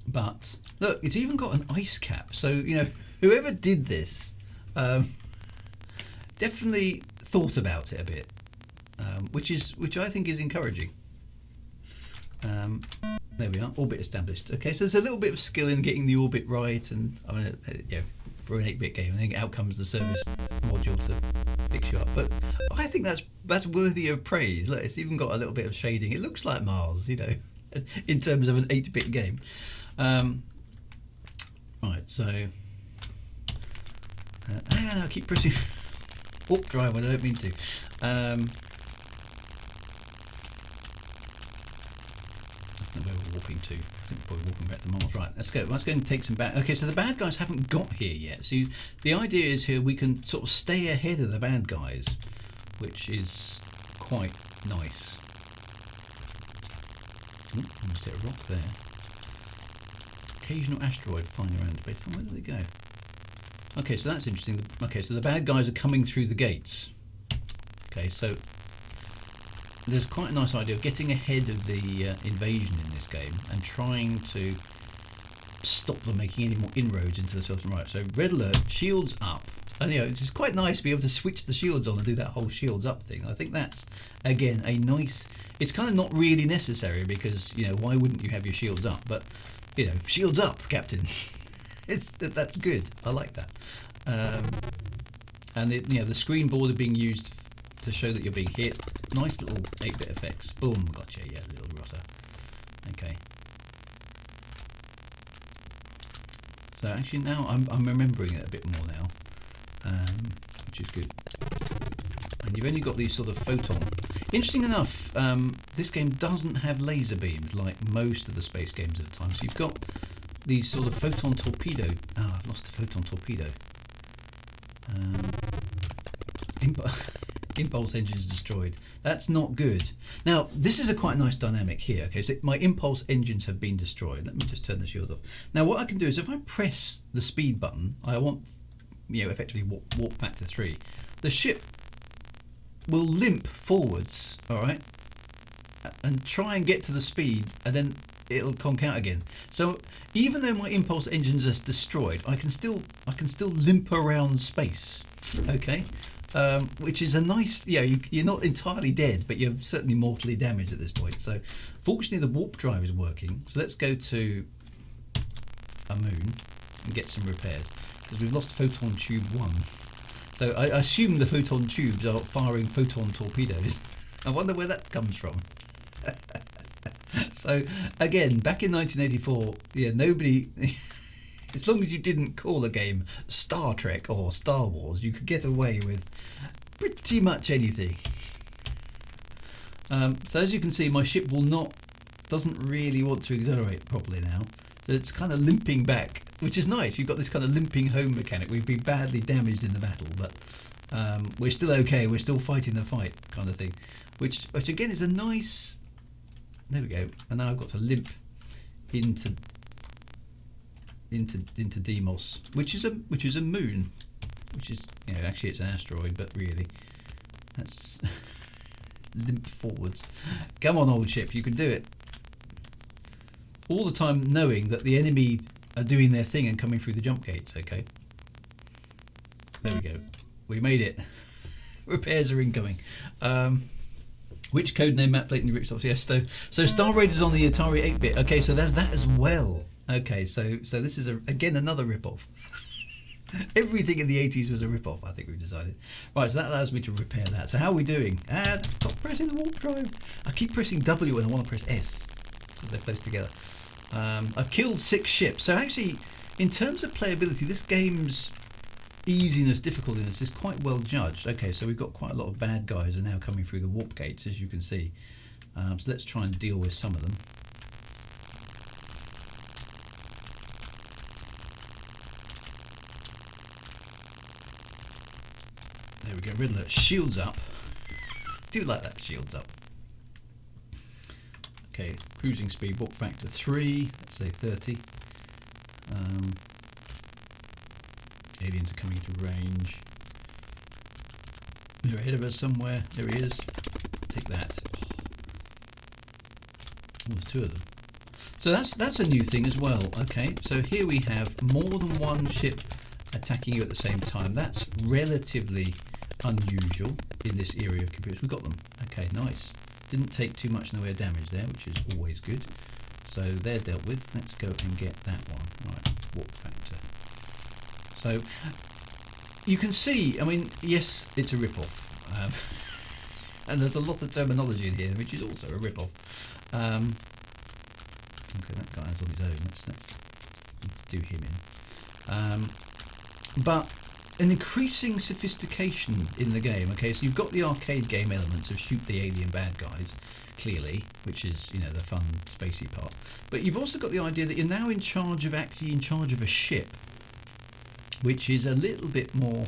but look, it's even got an ice cap. So whoever did this definitely thought about it a bit, which I think is encouraging. There we are, orbit established. Okay, so there's a little bit of skill in getting the orbit right, and I mean, for an 8-bit game, I think out comes the service module to fix you up. But I think that's worthy of praise. Look, it's even got a little bit of shading. It looks like Mars, in terms of an 8-bit game. Right, so I keep pressing warp drive when I don't mean to. Where we're warping to. I think we're probably walking back to Mars. Right, let's go. Let's go and take some back. Okay, so the bad guys haven't got here yet. So the idea is here we can sort of stay ahead of the bad guys, which is quite nice. Ooh, almost hit a rock there. Occasional asteroid flying around space. Where do they go? Okay, so that's interesting. Okay, so the bad guys are coming through the gates. Okay, so there's quite a nice idea of getting ahead of the invasion in this game and trying to stop them making any more inroads into the southern right. So red alert, shields up. And it's just quite nice to be able to switch the shields on and do that whole shields up thing. I think that's, again, a nice, it's kind of not really necessary because, why wouldn't you have your shields up? But, shields up, Captain. That's good. I like that. And the screen border being used to show that you're being hit. Nice little 8-bit effects. Boom, gotcha. Yeah, little rotter. Okay. So actually now I'm remembering it a bit more now, which is good. And you've only got these sort of photon. Interesting enough, this game doesn't have laser beams like most of the space games at the time. So you've got these sort of photon torpedo. Oh, I've lost the photon torpedo. Impulse engines destroyed. That's not good. Now, this is a quite nice dynamic here. Okay, so my impulse engines have been destroyed. Let me just turn the shield off. Now, what I can do is if I press the speed button, I want, effectively warp factor 3. The ship will limp forwards, all right, and try and get to the speed, and then it'll conk out again. So even though my impulse engines are destroyed, I can still limp around space. Okay. Which is a nice, you're not entirely dead, but you're certainly mortally damaged at this point. So fortunately the warp drive is working. So let's go to a moon and get some repairs, because we've lost photon tube 1. So I assume the photon tubes are firing photon torpedoes. I wonder where that comes from. So again, back in 1984, nobody... As long as you didn't call a game Star Trek or Star Wars, you could get away with pretty much anything. So as you can see, my ship doesn't really want to accelerate properly now. So it's kind of limping back, which is nice. You've got this kind of limping home mechanic. We've been badly damaged in the battle, but we're still okay. We're still fighting the fight, kind of thing. Which again is a nice. There we go. And now I've got to limp into Deimos, which is a moon, which is actually it's an asteroid, but really that's limp forwards. Come on, old ship, you can do it. All the time knowing that the enemy are doing their thing and coming through the jump gates. Okay, there we go. We made it. Repairs are incoming. Which Codename Matt blatantly rips off? Yes, so Star Raiders on the Atari 8-bit. Okay, so there's that as well. Okay, so this is again another rip-off. Everything in the 80s was a rip-off, I think we've decided. Right, so that allows me to repair that. So how are we doing? Stop pressing the warp drive. I keep pressing W when I want to press S, because they're close together. I've killed 6 ships. So actually, in terms of playability, this game's easiness, difficultiness is quite well judged. Okay, so we've got quite a lot of bad guys are now coming through the warp gates, as you can see. So let's try and deal with some of them. There we go, red alert, shields up. Do like that, shields up. Okay, cruising speed, warp factor 3, let's say 30. Aliens are coming into range. They're ahead of us somewhere, there he is. Take that. Oh, there's 2 of them. So that's a new thing as well. Okay, so here we have more than one ship attacking you at the same time. That's relatively unusual in this area of computers. We got them. Okay, nice. Didn't take too much in the way of damage there, which is always good. So they're dealt with. Let's go and get that one. Right, warp factor. So you can see, I mean, yes, it's a rip-off. And there's a lot of terminology in here, which is also a rip-off. Okay, that guy's on his own. Let's do him in. But an increasing sophistication in the game. Okay, so you've got the arcade game elements of shoot the alien bad guys, clearly, which is, you know, the fun spacey part. But you've also got the idea that you're now actually in charge of a ship, which is a little bit more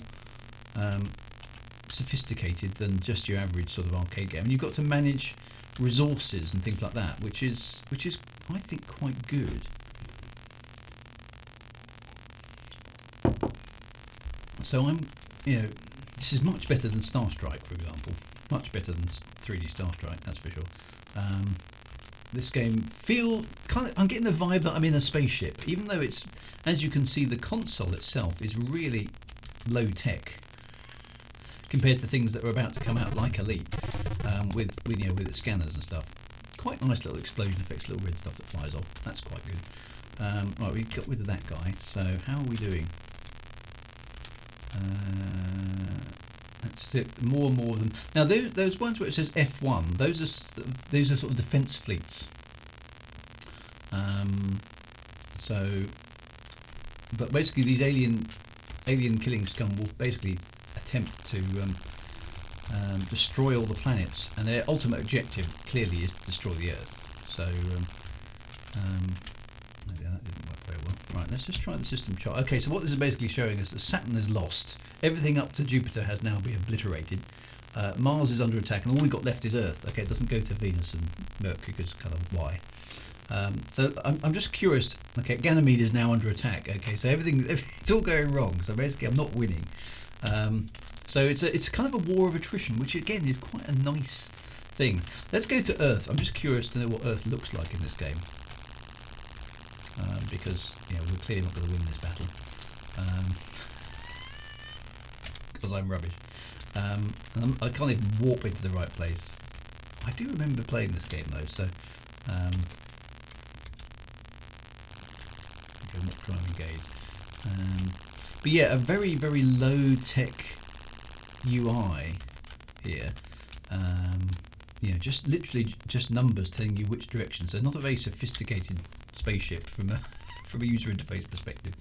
sophisticated than just your average sort of arcade game. And you've got to manage resources and things like that, which is I think quite good. So this is much better than Starstrike, for example. Much better than 3D Starstrike, that's for sure. This game I'm getting the vibe that I'm in a spaceship, even though it's, as you can see, the console itself is really low tech compared to things that are about to come out, like Elite, with its scanners and stuff. Quite nice little explosion effects, little red stuff that flies off. That's quite good. Right, we got rid of that guy. So how are we doing? That's it. More and more of them. Now those ones where it says F1, those are sort of defence fleets. But basically these alien killing scum will basically attempt to destroy all the planets, and their ultimate objective clearly is to destroy the Earth. So yeah, that didn't work very well. Right, let's just try the system chart. Okay, so what this is basically showing us that Saturn is lost. Everything up to Jupiter has now been obliterated. Mars is under attack, and all we've got left is Earth. Okay, it doesn't go to Venus and Mercury because kind of why. So I'm just curious. Okay, Ganymede is now under attack. Okay, so it's all going wrong. So basically, I'm not winning. So it's kind of a war of attrition, which again is quite a nice thing. Let's go to Earth. I'm just curious to know what Earth looks like in this game. Because we're clearly not going to win this battle. Because I'm rubbish. And I can't even warp into the right place. I do remember playing this game though, so okay, not trying to engage. But yeah, a very, very low tech UI here. Just literally just numbers telling you which direction. So not a very sophisticated spaceship from a user interface perspective.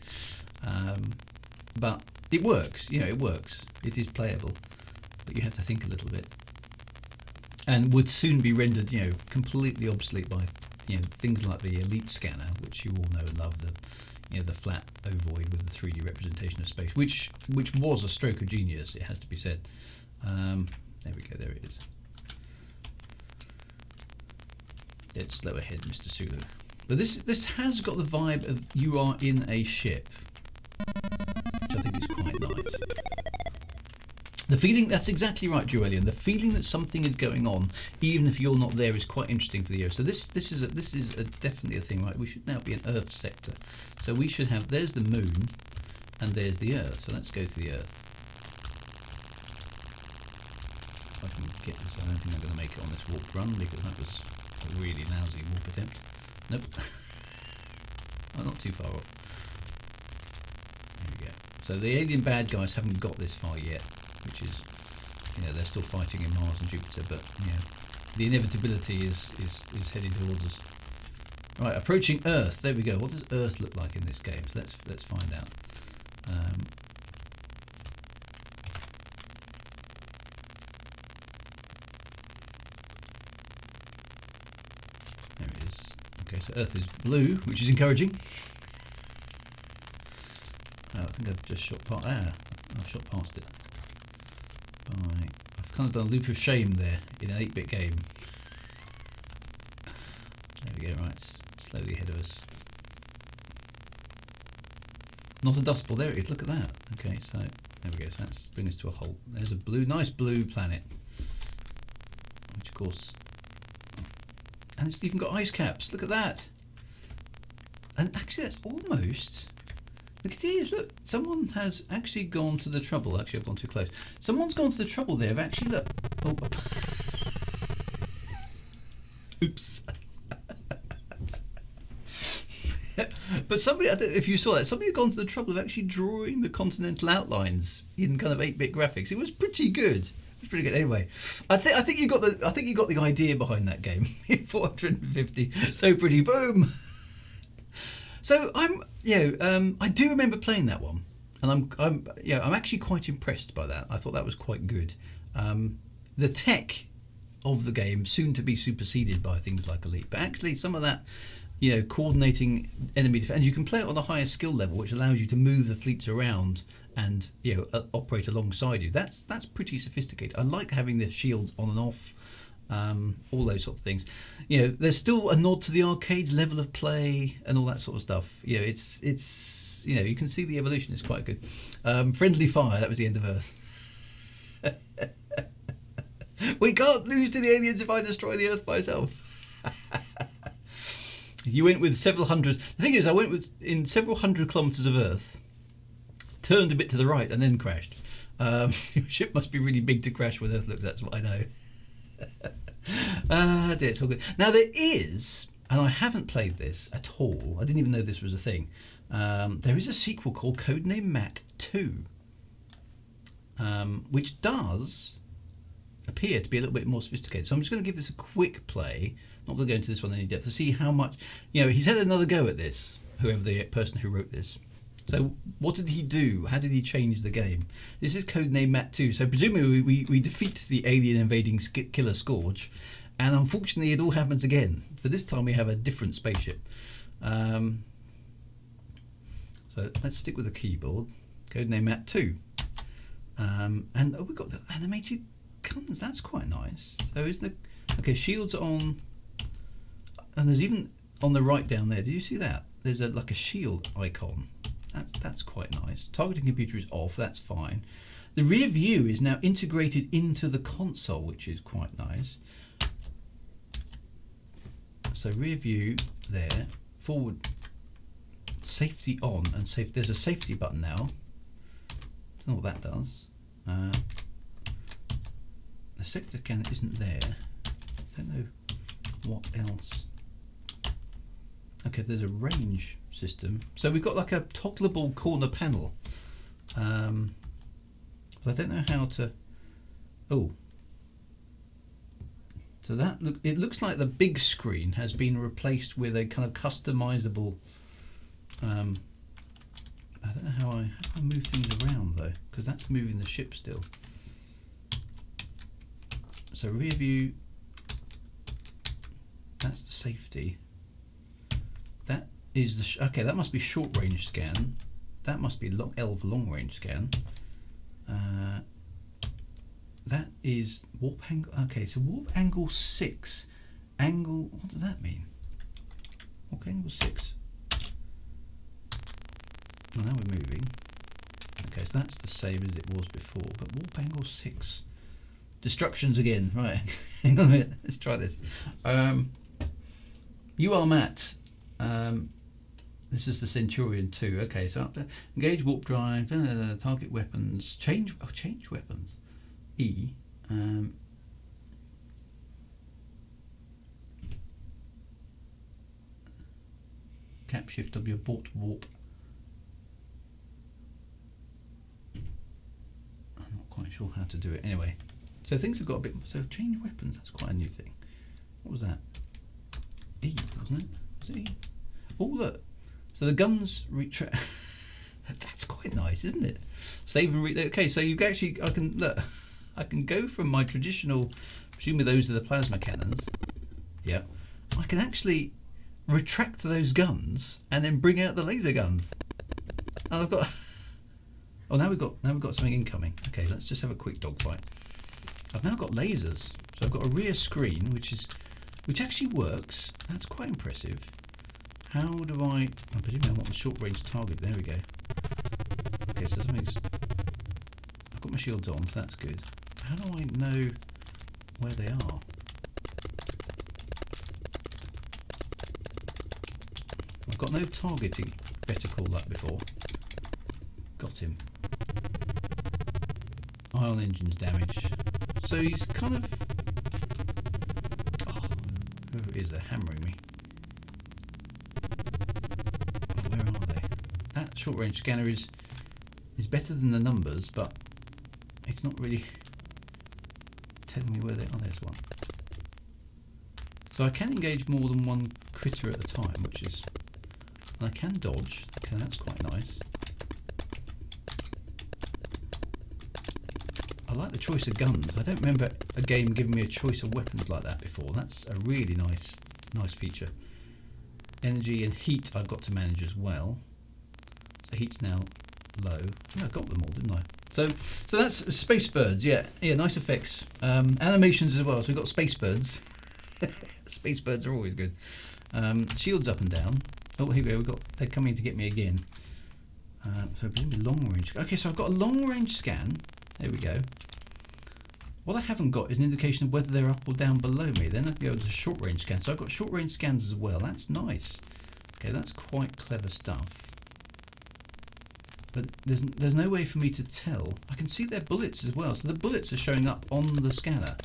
But it works. It works. It is playable, but you have to think a little bit, and would soon be rendered, completely obsolete by, things like the Elite scanner, which you all know and love, the flat ovoid with the 3D representation of space, which was a stroke of genius, it has to be said. There we go. There it is. Dead slow ahead, Mr. Sulu. But this has got the vibe of you are in a ship, which I think is quite nice. The feeling, that's exactly right, Joelian. The feeling that something is going on, even if you're not there, is quite interesting for the Earth. So this is definitely a thing, right? We should now be an Earth sector. So we should have, there's the moon, and there's the Earth. So let's go to the Earth. I can get this. I don't think I'm going to make it on this warp run because that was a really lousy warp attempt. Nope. I'm not too far off. There we go. So the alien bad guys haven't got this far yet, which is, they're still fighting in Mars and Jupiter, but the inevitability is heading towards us. Right, approaching Earth. There we go. What does Earth look like in this game? So let's find out. There it is. Okay, so Earth is blue, which is encouraging. I think I've just shot past. I've shot past it. Right. I've kind of done a loop of shame there in an 8-bit game. There we go. Right, slowly ahead of us. Not a dust ball. There it is. Look at that. Okay, so there we go. So that's bring us to a halt. There's a nice blue planet, which of course, and it's even got ice caps. Look at that. And actually, that's almost. Look at these. Look, someone has actually gone to the trouble. Actually, I've gone too close. Someone's gone to the trouble there of actually look. Oh. Oops. But somebody, I don't know if you saw that, somebody had gone to the trouble of actually drawing the continental outlines in kind of 8-bit graphics. It was pretty good. It was pretty good. Anyway, I think you got the idea behind that game. 450. So pretty. Boom. So I do remember playing that one, and I'm actually quite impressed by that. I thought that was quite good. The tech of the game soon to be superseded by things like Elite, but actually some of that, coordinating enemy defense, and you can play it on a higher skill level, which allows you to move the fleets around and operate alongside you. That's pretty sophisticated. I like having the shields on and off. All those sort of things. There's still a nod to the arcade's level of play and all that sort of stuff. It's you can see the evolution is quite good. Friendly fire. That was the end of Earth. We can't lose to the aliens if I destroy the Earth myself. You went with several hundred. The thing is, I went in several hundred kilometres of Earth, turned a bit to the right, and then crashed. Your ship must be really big to crash with Earth looks. That's what I know. Dear, it's all good. Now there is, and I haven't played this at all. I didn't even know this was a thing. There is a sequel called Codename Matt 2, which does appear to be a little bit more sophisticated. So I'm just going to give this a quick play. Not going to go into this one in any depth to see how much. He's had another go at this. Whoever the person who wrote this. So what did he do? How did he change the game? This is Codename Matt 2. So presumably we defeat the alien invading killer Scourge, and unfortunately it all happens again. But this time we have a different spaceship. So let's stick with the keyboard. Codename Matt 2. And we've got the animated guns. That's quite nice. So shields on, and there's even on the right down there. Do you see that? There's like a shield icon. That's quite nice. Targeting computer is off, that's fine. The rear view is now integrated into the console, which is quite nice. So rear view there, forward, safety on, and there's a safety button now. Don't know what that does. The sector scanner isn't there. Don't know what else. Okay, there's a range system. So we've got like a toggleable corner panel. But I don't know how to. Oh. So it looks like the big screen has been replaced with a kind of customizable. I don't know how I move things around though, because that's moving the ship still. So rear view. That's the safety. That is the okay. That must be short range scan. That must be L for long range scan. That is warp angle. Okay, so warp angle 6. Angle. What does that mean? Warp angle 6. Well, now we're moving. Okay, so that's the same as it was before. But warp angle 6. Destructions again. Right. Hang on a minute. Let's try this. You are Matt. This is the Centurion 2. Okay, so up there. Engage warp drive. Target weapons. Change weapons. E. Shift W, abort warp. I'm not quite sure how to do it. Anyway, so things have got a bit. So change weapons. That's quite a new thing. What was that? E, wasn't it? Was it E? Oh look. So the guns retract. That's quite nice, isn't it? Save and okay, so you actually, I can look. I can go from my traditional. Presumably those are the plasma cannons. Yeah. I can actually retract those guns and then bring out the laser guns. And I've got. Oh, now we've got something incoming. Okay, let's just have a quick dogfight. I've now got lasers, so I've got a rear screen, which actually works. That's quite impressive. How do I presume I want the short range target. There we go. Okay, so something's. I've got my shields on, so that's good. How do I know where they are? I've got no targeting reticle like before. Got him. Ion engines damage. So he's kind of. Oh, whoever it is, they're hammering me. Oh, where are they? That short range scanner is better than the numbers, but it's not really telling me where they are. There's one. So I can engage more than one critter at a time, which is. And I can dodge. Okay, that's quite nice. I like the choice of guns. I don't remember a game giving me a choice of weapons like that before. That's a really nice feature. Energy and heat I've got to manage as well. So heat's now low. Yeah, I got them all, didn't I? So that's Space Birds. Yeah, nice effects. Animations as well. So we've got Space Birds. Space Birds are always good. Shields up and down. Oh, here we go. They're coming to get me again. So presumably long range. Okay, so I've got a long range scan. There we go. What I haven't got is an indication of whether they're up or down below me. Then I can go to short range scan. So I've got short range scans as well. That's nice. Okay, that's quite clever stuff. But there's no way for me to tell. I can see their bullets as well. So the bullets are showing up on the scanner,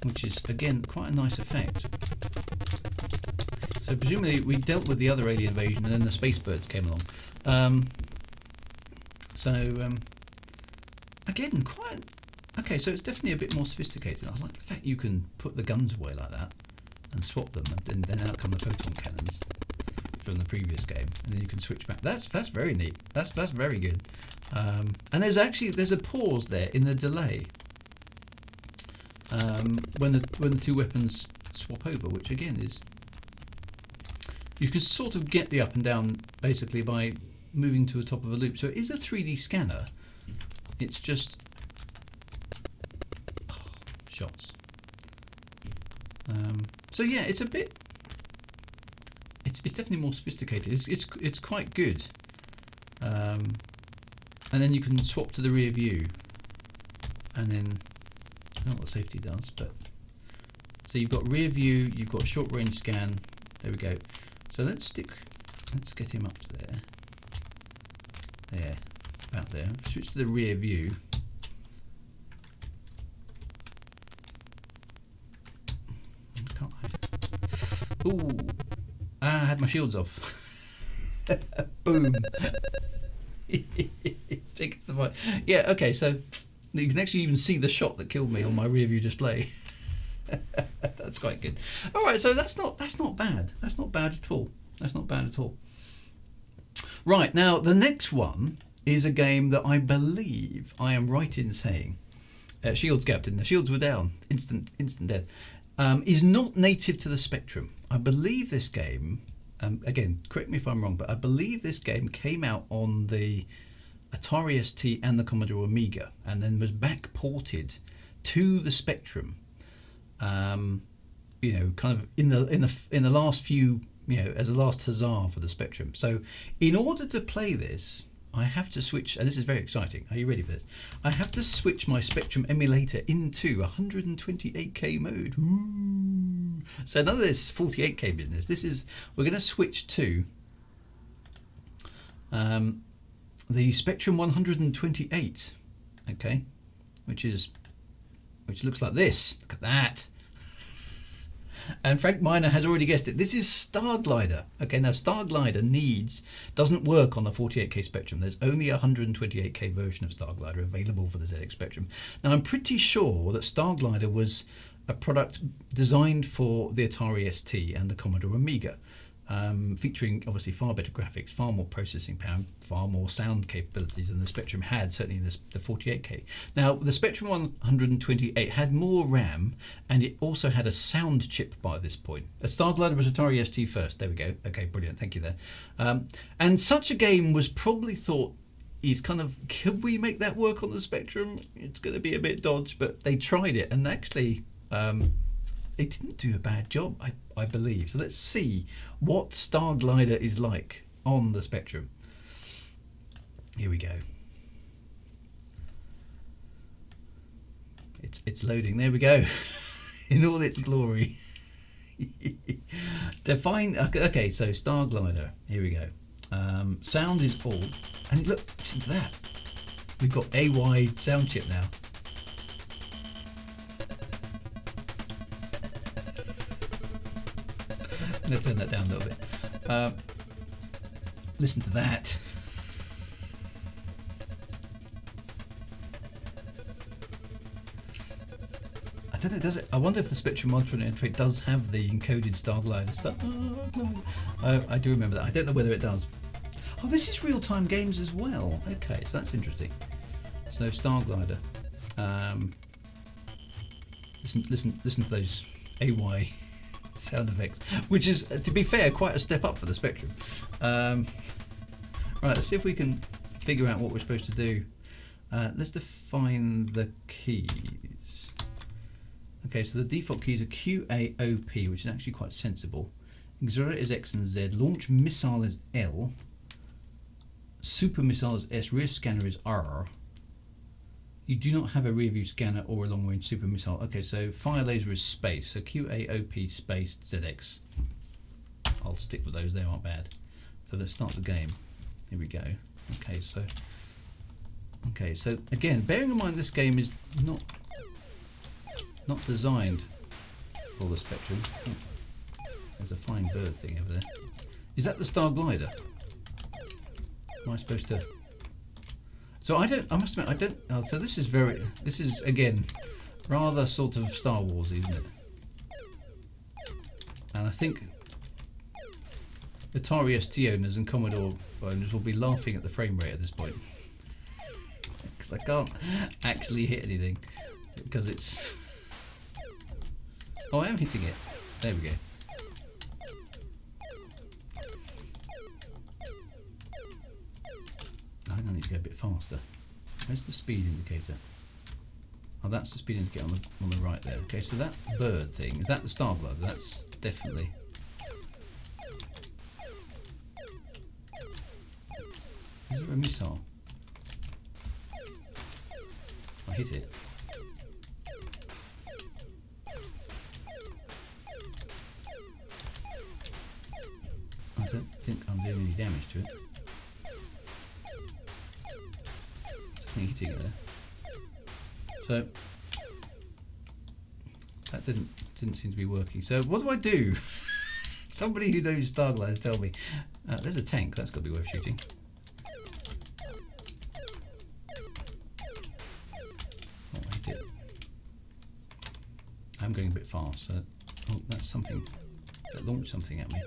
which is again quite a nice effect. So presumably we dealt with the other alien invasion and then the Space Birds came along. Again, quite. Okay, so it's definitely a bit more sophisticated. I like the fact you can put the guns away like that and swap them, and then out come the photon cannons from the previous game, and then you can switch back. That's very neat. That's very good. And there's a pause there in the delay when the two weapons swap over, which again is you can sort of get the up and down basically by moving to the top of a loop. So it is a 3D scanner. It's just shots. So yeah, it's a bit. It's definitely more sophisticated. It's quite good. And then you can swap to the rear view, and then I don't know what safety does, but so you've got rear view, you've got short range scan. There we go. So let's get him up there. There. About there. Switch to the rear view. Can't I? Ooh. I had my shields off. Boom. Take the fight. Yeah, okay, so you can actually even see the shot that killed me on my rear view display. That's quite good. Alright, so that's not bad. That's not bad at all. That's not bad at all. Right, now the next one is a game that I believe I am right in saying, Shields Captain, the shields were down, instant death, is not native to the Spectrum. I believe this game, again, correct me if I'm wrong, but I believe this game came out on the Atari ST and the Commodore Amiga, and then was back ported to the Spectrum. Kind of in the last few, as a last huzzah for the Spectrum. So, in order to play this, I have to switch, and this is very exciting. Are you ready for this? I have to switch my Spectrum emulator into 128K mode. Ooh. So none of this 48K business. We're going to switch to the Spectrum 128. Okay, which looks like this. Look at that. And Frank Miner has already guessed it. This is Starglider. Okay, now Starglider doesn't work on the 48K Spectrum. There's only a 128K version of Starglider available for the ZX Spectrum. Now, I'm pretty sure that Starglider was a product designed for the Atari ST and the Commodore Amiga. Featuring obviously far better graphics, far more processing power, far more sound capabilities than the Spectrum had, certainly in the 48K. Now, the Spectrum 128 had more RAM, and it also had a sound chip by this point. A Starglider was Atari ST first. There we go. Okay, brilliant. Thank you there. And such a game was probably thought, could we make that work on the Spectrum? It's going to be a bit dodge, but they tried it, and actually... they didn't do a bad job, I believe. So let's see what Starglider is like on the Spectrum. Here we go. It's loading. There we go. In all its glory. Okay, so Starglider. Here we go. Sound is all. And look, listen to that. We've got AY sound chip now. I'm going to turn that down a little bit. Listen to that. I don't know, does it? I wonder if the Spectrum 128 does have the encoded Starglider stuff. I do remember that. I don't know whether it does. Oh, this is real-time games as well. Okay, so that's interesting. So Starglider. Listen to those AY sound effects, which is, to be fair, quite a step up for the Spectrum. Right, let's see if we can figure out what we're supposed to do. Let's define the keys. Okay, so the default keys are Q, A, O, P, which is actually quite sensible. Accelerate is X and Z. Launch missile is L. Super missile is S. Rear scanner is R. You do not have a rear view scanner or a long range super missile. Okay, so fire laser is space. So QAOP space ZX. I'll stick with those, they aren't bad. So let's start the game. Here we go. Okay, so again, bearing in mind this game is not designed for the Spectrum. Oh, there's a flying bird thing over there. Is that the Starglider? Am I supposed to? So I must admit, I don't. Oh, so this is again rather sort of Star Warsy, isn't it? And I think Atari ST owners and Commodore owners will be laughing at the frame rate at this point, because I can't actually hit anything because it's. Oh, I am hitting it. There we go. I think I need to go a bit faster. Where's the speed indicator? Oh, that's the speed indicator on the right there. Okay, so that bird thing, is that the Starglider? That's definitely. Is there a missile? I hit it. I don't think I'm doing any damage to it. Hitting it there. So that didn't seem to be working. So what do I do? Somebody who knows Starglider, tell me. There's a tank. That's got to be worth shooting. Oh, I hit it. I'm going a bit fast. So, oh, that's something that launched something at me.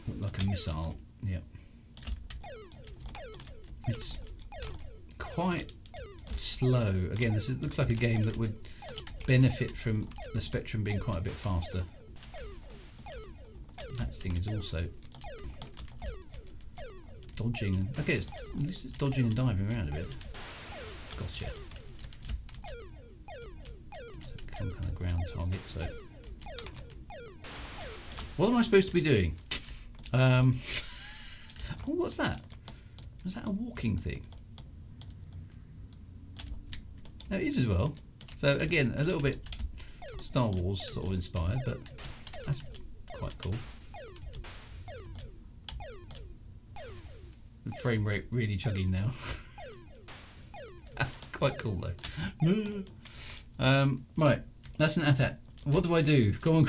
Looked like a missile. Yep. It's quite slow. Again, looks like a game that would benefit from the Spectrum being quite a bit faster. That thing is also dodging. Okay, at least it's dodging and diving around a bit. Gotcha. Some kind of ground target. So, what am I supposed to be doing? Oh, what's that? Was that a walking thing? No, it is as well. So again, a little bit Star Wars sort of inspired, but that's quite cool. The frame rate really chugging now. Quite cool though. Right, That's an attack. What do I do? Go on.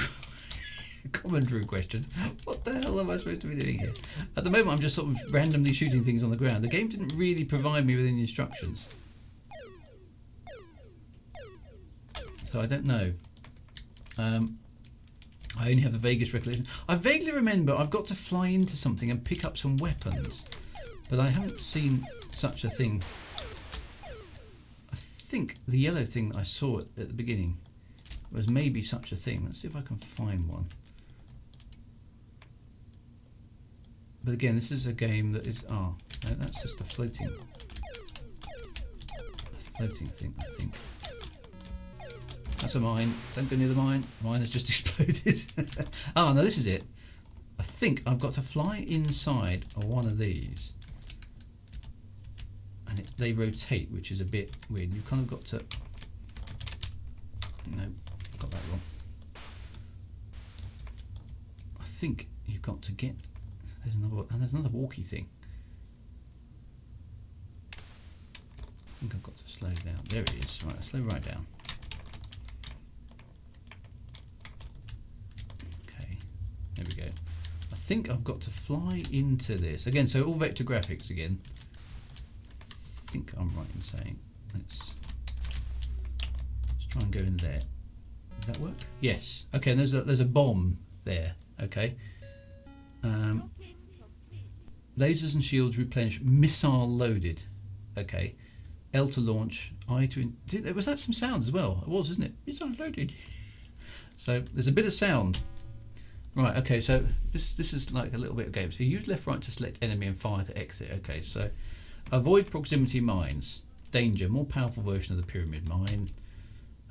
Commentary question. What the hell am I supposed to be doing here? At the moment, I'm just sort of randomly shooting things on the ground. The game didn't really provide me with any instructions. So I don't know. I only have a vaguest recollection. I vaguely remember I've got to fly into something and pick up some weapons. But I haven't seen such a thing. I think the yellow thing that I saw at the beginning was maybe such a thing. Let's see if I can find one. But again, this is a game that is... no, that's just a floating thing, I think. That's a mine. Don't go near the mine. Mine has just exploded. No, this is it. I think I've got to fly inside of one of these. And they rotate, which is a bit weird. You've kind of got to... No, I got that wrong. I think you've got to get... There's another walkie thing. I think I've got to slow down. There it is. Right, slow right down. Okay, there we go. I think I've got to fly into this again. So all vector graphics again. I think I'm right in saying let's try and go in there. Does that work? Yes. Okay. And there's a bomb there. Okay. Lasers and shields replenish. Missile loaded. Okay. L to launch. I to... was that some sound as well? It was, isn't it? Missile loaded. So there's a bit of sound. Right, okay, so this is like a little bit of game. So use left right to select enemy and fire to exit. Okay, so avoid proximity mines. Danger. More powerful version of the pyramid mine.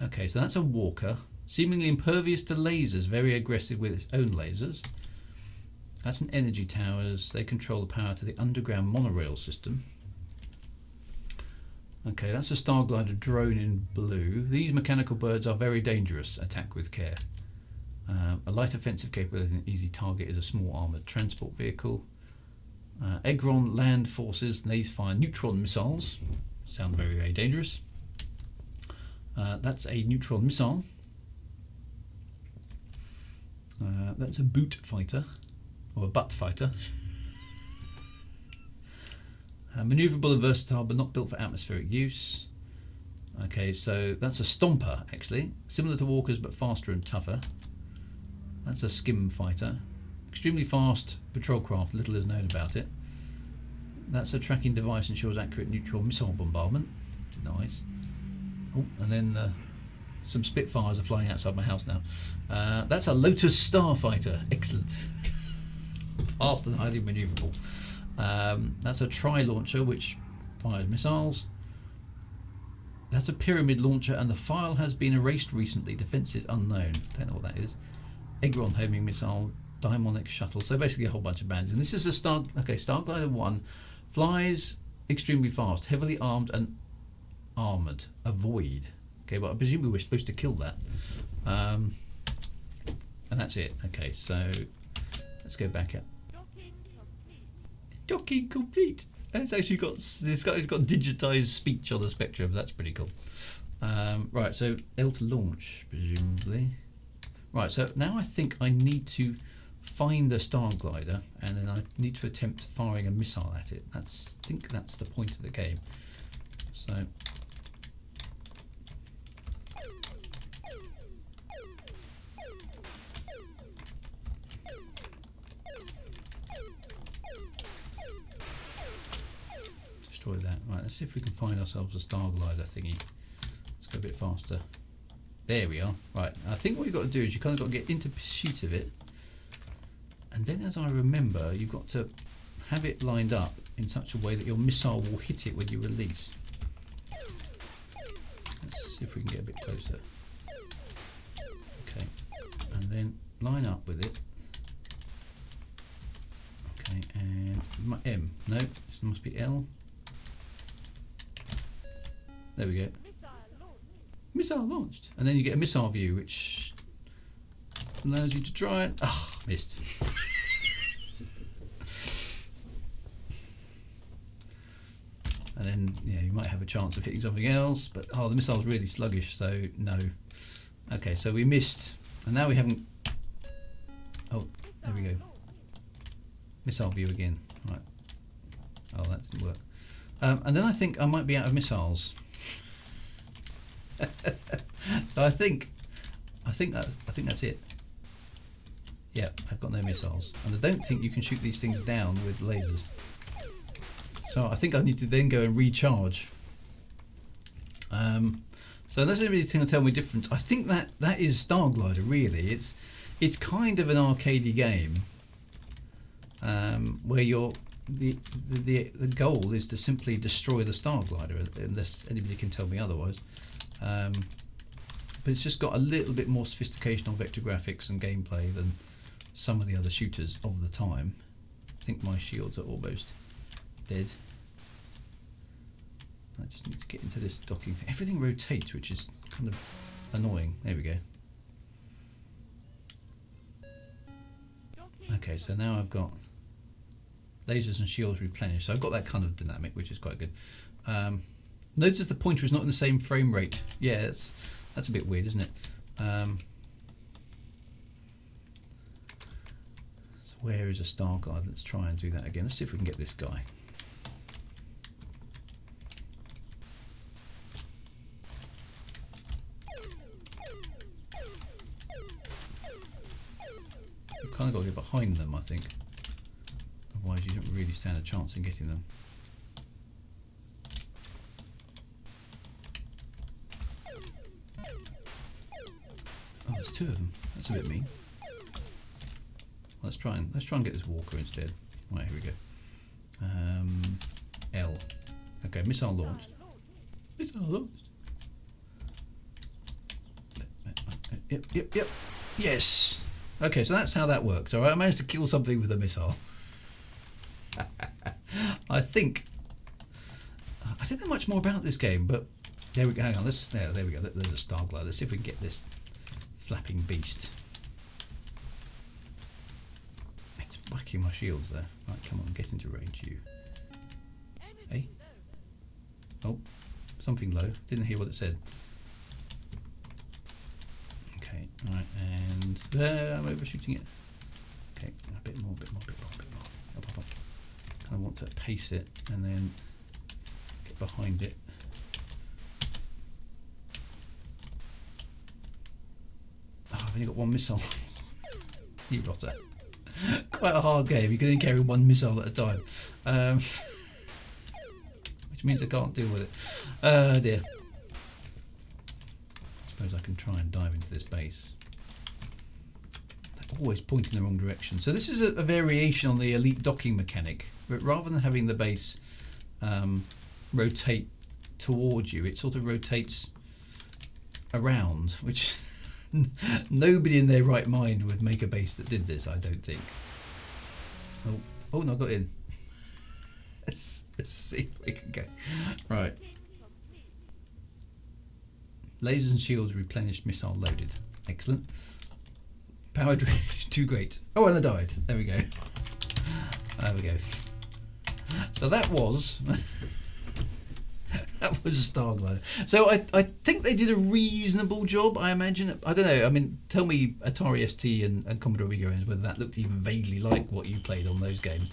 Okay, so that's a walker. Seemingly impervious to lasers. Very aggressive with its own lasers. That's an energy towers. They control the power to the underground monorail system. Okay, that's a Starglider drone in blue. These mechanical birds are very dangerous. Attack with care. A light offensive capability and easy target is a small armoured transport vehicle. Egron land forces. These fire neutron missiles. Sound very, very dangerous. That's a neutron missile. That's a boot fighter. Or a butt fighter. Manoeuvrable and versatile, but not built for atmospheric use. Okay, so that's a stomper, actually. Similar to walkers, but faster and tougher. That's a skim fighter. Extremely fast patrol craft, little is known about it. That's a tracking device, ensures accurate neutron missile bombardment. Nice. Oh, and then some Spitfires are flying outside my house now. That's a Lotus Starfighter. Excellent. Fast and highly manoeuvrable. That's a tri-launcher which fires missiles. That's a pyramid launcher and the file has been erased recently. Defense is unknown. Don't know what that is. Egron homing missile, daimonic shuttle. So basically a whole bunch of bands. And this is a Starglider 1. Flies extremely fast, heavily armed and armoured. Avoid. Okay, but I presume we're supposed to kill that. And that's it. Okay, so let's go back up. Docking complete. It's actually got digitized speech on the spectrum. That's pretty cool. Right, so L to launch, presumably. Right, so now I think I need to find the Starglider, and then I need to attempt firing a missile at it. I think that's the point of the game. So. Destroy that. Right, let's see if we can find ourselves a Starglider thingy. Let's go a bit faster. There we are. Right, I think what you've got to do is you kind of got to get into pursuit of it. And then as I remember, you've got to have it lined up in such a way that your missile will hit it when you release. Let's see if we can get a bit closer. Okay, and then line up with it. Okay, and M. No, this must be L. There we go. Missile launched. And then you get a missile view, which allows you to try it. Oh, missed. And then you might have a chance of hitting something else, but the missile's really sluggish, so no. Okay, so we missed, and now we haven't. Oh, there we go. Missile view again. Right. Oh, that didn't work. And then I think I might be out of missiles. So I think that's it. Yeah, I've got no missiles, and I don't think you can shoot these things down with lasers. So I think I need to then go and recharge. So unless anybody's going to tell me different, I think that is Starglider. Really, it's kind of an arcadey game where the goal is to simply destroy the Starglider, unless anybody can tell me otherwise. But it's just got a little bit more sophistication on vector graphics and gameplay than some of the other shooters of the time. I think my shields are almost dead. I just need to get into this docking thing. Everything rotates, which is kind of annoying. There we go. Okay, so now I've got lasers and shields replenished. So I've got that kind of dynamic, which is quite good. Notice the pointer is not in the same frame rate. Yeah, that's a bit weird, isn't it? So where is a Starglider? Let's try and do that again. Let's see if we can get this guy. You've kind of got to get behind them, I think. Otherwise you don't really stand a chance in getting them. Oh, there's two of them. That's a bit mean. Let's try and get this walker instead. Right, here we go. L. Okay, missile launched. Missile launched. Yep. Yes. Okay, so that's how that works. All right, I managed to kill something with a missile. I think I don't know much more about this game, but there we go. Hang on. There we go. There's a Starglider. Let's see if we can get this flapping beast. It's whacking my shields there. Right, come on, get into range, you. Hey. Oh, something low. Didn't hear what it said. Okay, right, and there, I'm overshooting it. Okay, a bit more. Up. Kind of want to pace it and then get behind it. Oh, I've only got one missile. You rotter. Quite a hard game. You can only carry one missile at a time. Which means I can't deal with it. Oh dear. I suppose I can try and dive into this base. They're always pointing in the wrong direction. So this is a variation on the elite docking mechanic. But rather than having the base rotate towards you, it sort of rotates around, which nobody in their right mind would make a base that did this, I don't think. Oh no, I got in. Let's see if we can go. Right. Lasers and shields replenished, missile loaded. Excellent. Power drainage too great. Oh, and I died. There we go. There we go. So that was that was a Starglider. So I think they did a reasonable job. I imagine. I don't know. I mean, tell me Atari ST and Commodore Amiga games whether that looked even vaguely like what you played on those games.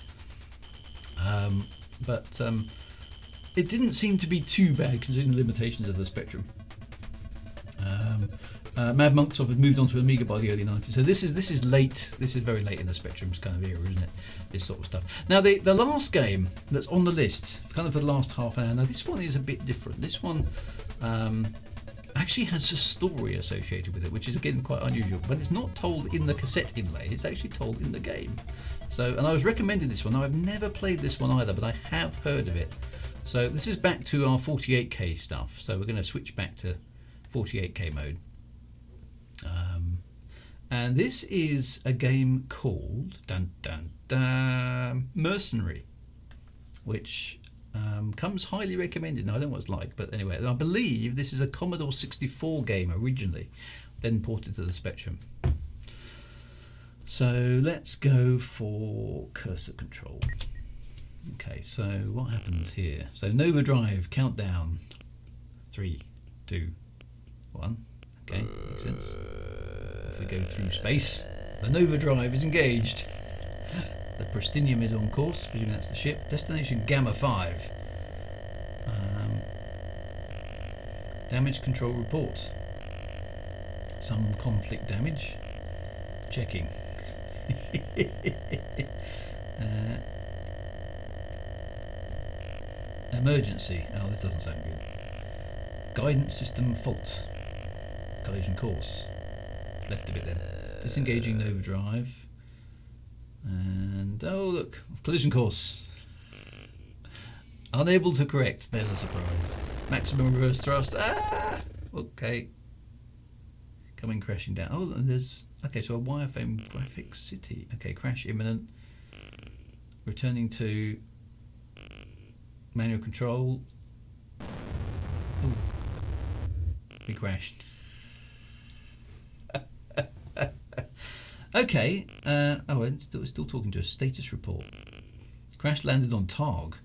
But it didn't seem to be too bad considering the limitations of the Spectrum. Mad Monk sort of moved on to Amiga by the early 90s. So this is late. This is very late in the Spectrum's kind of era, isn't it? This sort of stuff. Now the last game that's on the list, kind of for the last half an hour. Now this one is a bit different. This one actually has a story associated with it, which is again quite unusual. But it's not told in the cassette inlay. It's actually told in the game. So, and I was recommending this one. Now I've never played this one either, but I have heard of it. So this is back to our 48K stuff. So we're going to switch back to 48K mode. And this is a game called Mercenary, which comes highly recommended. Now I don't know what it's like, but anyway, I believe this is a Commodore 64 game originally, then ported to the Spectrum. So let's go for cursor control. Okay, so what happens here? So Nova Drive, countdown, 3, 2, 1. Okay, makes sense. If we go through space, the Nova drive is engaged. The Pristinium is on course, presuming that's the ship. Destination Gamma 5. Damage control report. Some conflict damage. Checking. Emergency. Oh, this doesn't sound good. Guidance system fault. Collision course. Left a bit then. Disengaging Nova drive. And oh look, collision course. Unable to correct. There's a surprise. Maximum reverse thrust. Ah! Okay. Coming crashing down. Oh, there's okay. So a wireframe graphics city. Okay, crash imminent. Returning to manual control. Ooh. We crashed. Okay. Oh, it's still talking to a status report. Crash landed on Targ.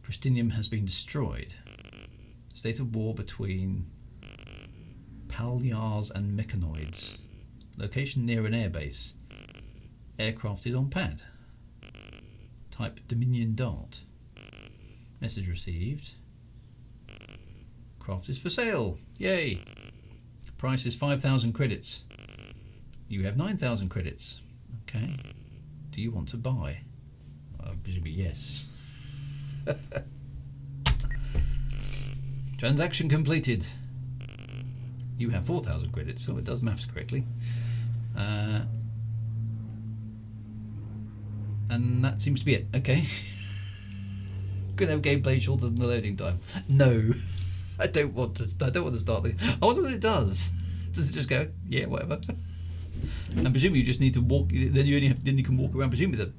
Pristinium has been destroyed. State of war between Palyars and Mechanoids. Location near an airbase. Aircraft is on pad. Type Dominion Dart. Message received. Craft is for sale. Yay! Price is 5,000 credits. You have 9,000 credits. Okay. Do you want to buy? Presumably yes. Transaction completed. You have 4,000 credits, so it does maths correctly. And that seems to be it. Okay. Could have gameplay shorter than the loading time. No, I don't want to start the. I wonder what it does. Does it just go, yeah, whatever? And presumably you just need to walk. Then you can walk around. Presumably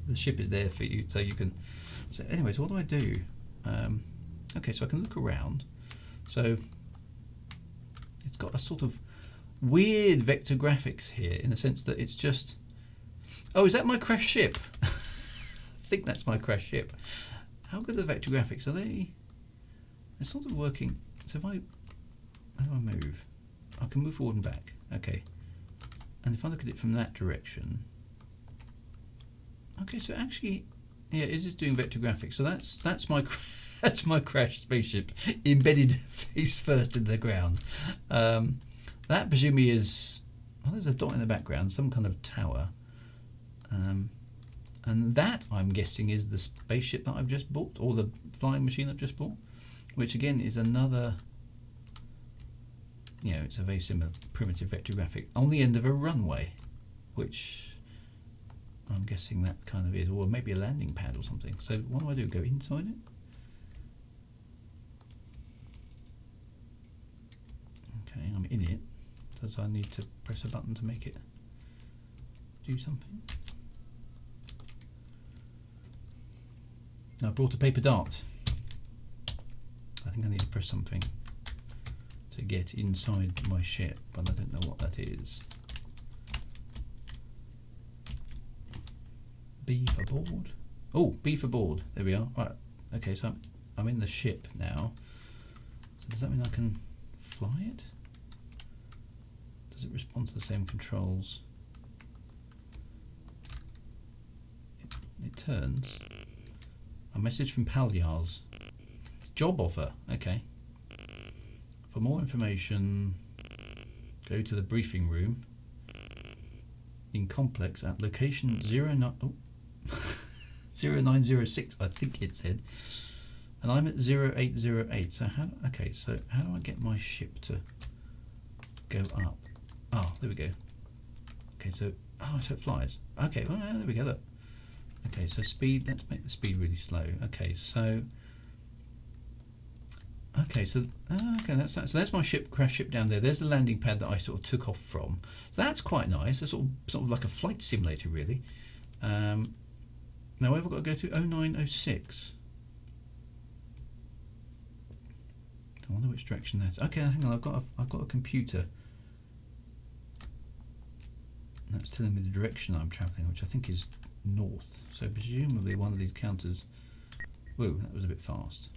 the ship is there for you, so you can. So anyway, so what do I do? Okay, so I can look around. So it's got a sort of weird vector graphics here, in the sense that it's just. Oh, is that my crash ship? I think that's my crash ship. How good are the vector graphics? Are they? They're sort of working. So if how do I move? I can move forward and back. Okay. And if I look at it from that direction. Okay, so actually, yeah, it is doing vector graphics. So that's my that's my crash spaceship embedded face first in the ground. That presumably is. Oh, there's a dot in the background, some kind of tower. And that, I'm guessing, is the spaceship that I've just bought, or the flying machine I've just bought, which again is another, it's a very similar primitive vector graphic on the end of a runway, which I'm guessing that kind of is, or maybe a landing pad or something. So what do? Go inside it? Okay, I'm in it. Does I need to press a button to make it do something? I brought a paper dart. I think I need to press something to get inside my ship, but I don't know what that is. B for board. Oh, B for board. There we are. Right. Okay, so I'm in the ship now. So does that mean I can fly it? Does it respond to the same controls? It turns. A message from Palyars. Job offer. Okay. For more information, go to the briefing room in complex at location 0906, I think it said. And I'm at 0808. So how do I get my ship to go up? Oh, there we go. Okay, so it flies. Okay, well there we go. Look. Okay, so speed. Let's make the speed really slow. Okay, so that's my crash ship down there. There's the landing pad that I sort of took off from. So that's quite nice. It's sort of like a flight simulator, really. Now where have I got to go to? 0906. I wonder which direction that's. Okay, hang on. I've got a computer. That's telling me the direction I'm travelling, which I think is north. So presumably one of these counters. Whoa, that was a bit fast.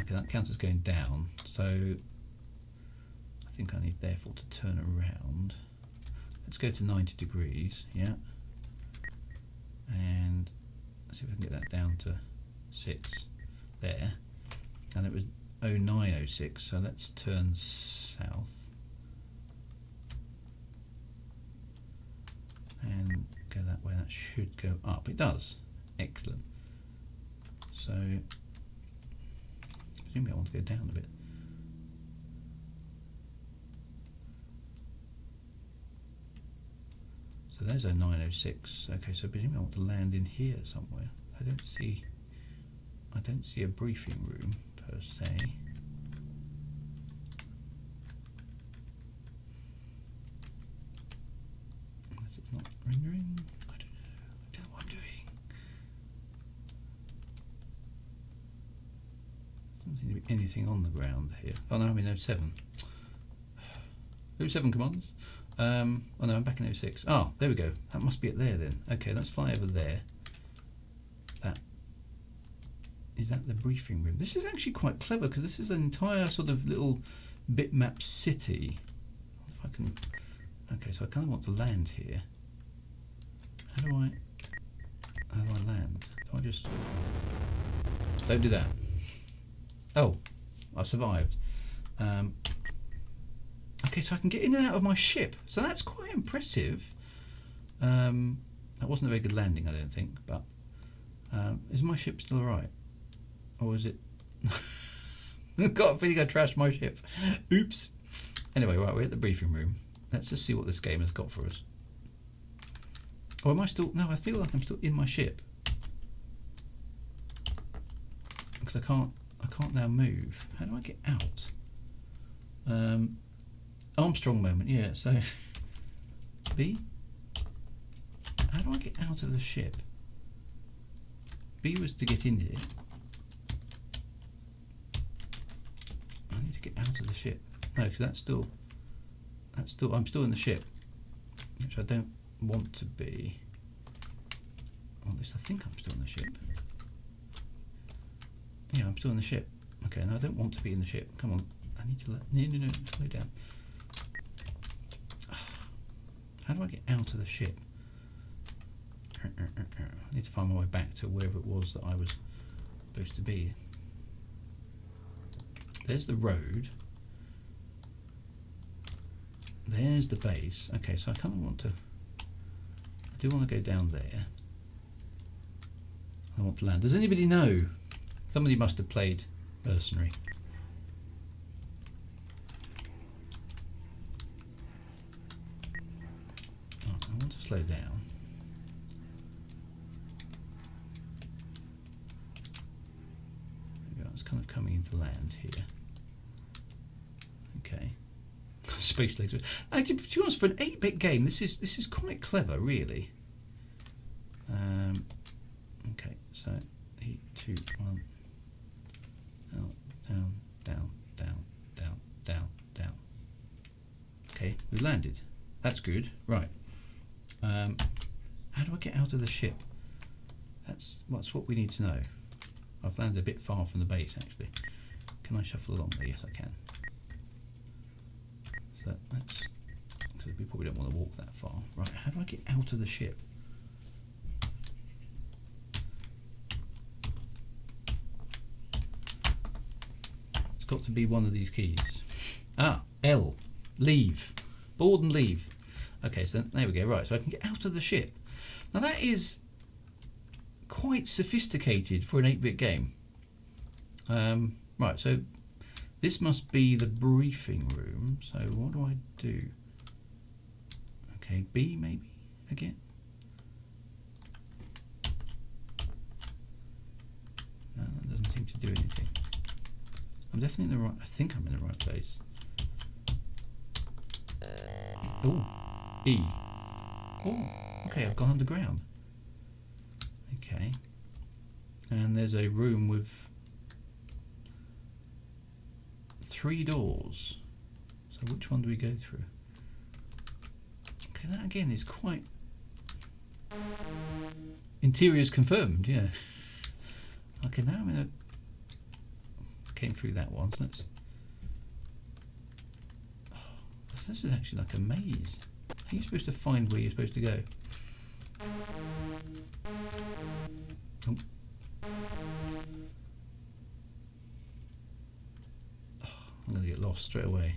Okay, that counts as going down. So I think I need therefore to turn around. Let's go to 90 degrees, yeah. And let's see if I can get that down to 6 there. And it was 0906, so let's turn south. And go that way, that should go up. It does. Excellent. So presumably I want to go down a bit. So there's 0906. Okay, so presumably I want to land in here somewhere. I don't see a briefing room per se. Unless it's not rendering. I don't know what I'm doing. Doesn't seem to be anything on the ground here. Oh no, I'm in 07. 07 commanders. Oh no, I'm back in 06. Oh, there we go. That must be it there then. Okay, let's fly over there. Is that the briefing room? This is actually quite clever because this is an entire sort of little bitmap city. If I can. Okay, so I kind of want to land here. How do I land? Do I just don't do that? Oh, I survived. Okay, so I can get in and out of my ship. So that's quite impressive. That wasn't a very good landing, I don't think. But is my ship still alright? Or is it... I've got a feeling I trashed my ship. Oops. Anyway, right, we're at the briefing room. Let's just see what this game has got for us. Or am I still... No, I feel like I'm still in my ship. Because I can't now move. How do I get out? Armstrong moment, yeah, so... B? How do I get out of the ship? B was to get in here. I need to get out of the ship. No, because I'm still in the ship, which I don't want to be. Or at least I think I'm still in the ship. Yeah, I'm still in the ship. Okay, and I don't want to be in the ship. Come on, I need to no, slow down. How do I get out of the ship? I need to find my way back to wherever it was that I was supposed to be. There's the road. There's the base. Okay, so I kind of want to... I do want to go down there. I want to land. Does anybody know? Somebody must have played Mercenary. Oh, I want to slow down. It's kind of coming into land here. Okay. Space legs. Actually, to be honest, for an 8-bit game, this is quite clever, really. Okay, so 3, 2, 1. Down, down, down, down, down, down. Okay, we've landed. That's good. Right. How do I get out of the ship? That's what we need to know. I've landed a bit far from the base, actually. Can I shuffle along there? Yes, I can. So that's because we probably don't want to walk that far. Right, how do I get out of the ship? It's got to be one of these keys. Ah, L. Leave. Board and leave. Okay, so there we go. Right, so I can get out of the ship. Now that is quite sophisticated for an 8-bit game. Right, so this must be the briefing room. So what do I do? Okay, B maybe again. No, that doesn't seem to do anything. I'm definitely in the right. I think I'm in the right place. Oh, E. Oh, okay, I've gone underground. Okay, and there's a room with 3 doors. So which one do we go through? Okay, that again is quite... Interior's confirmed, yeah. Okay, now I'm in a... came through that one. So let's. Oh, this is actually like a maze. How are you supposed to find where you're supposed to go? Oh. I'm going to get lost straight away.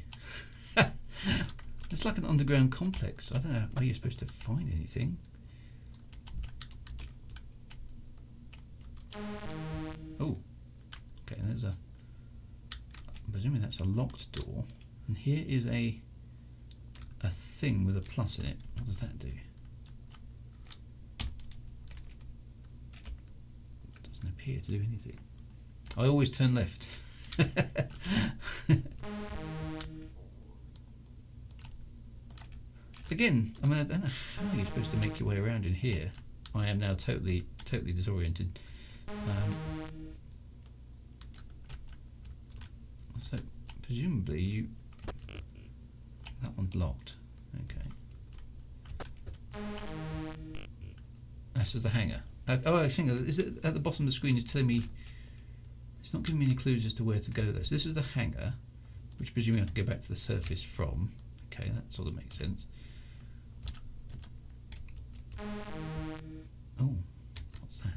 It's like an underground complex. I don't know where you're supposed to find anything. Oh, okay, there's a... I'm presuming that's a locked door. And here is a thing with a plus in it. What does that do? Doesn't appear to do anything. I always turn left. Again, I mean, I don't know how you're supposed to make your way around in here. I am now totally disoriented. So presumably that one's locked. Okay. This is the hangar. Oh, actually, is it at the bottom of the screen? It's telling me. It's not giving me any clues as to where to go though. So this is the hangar, which presumably I can go back to the surface from. Okay, that sort of makes sense. Oh, what's that?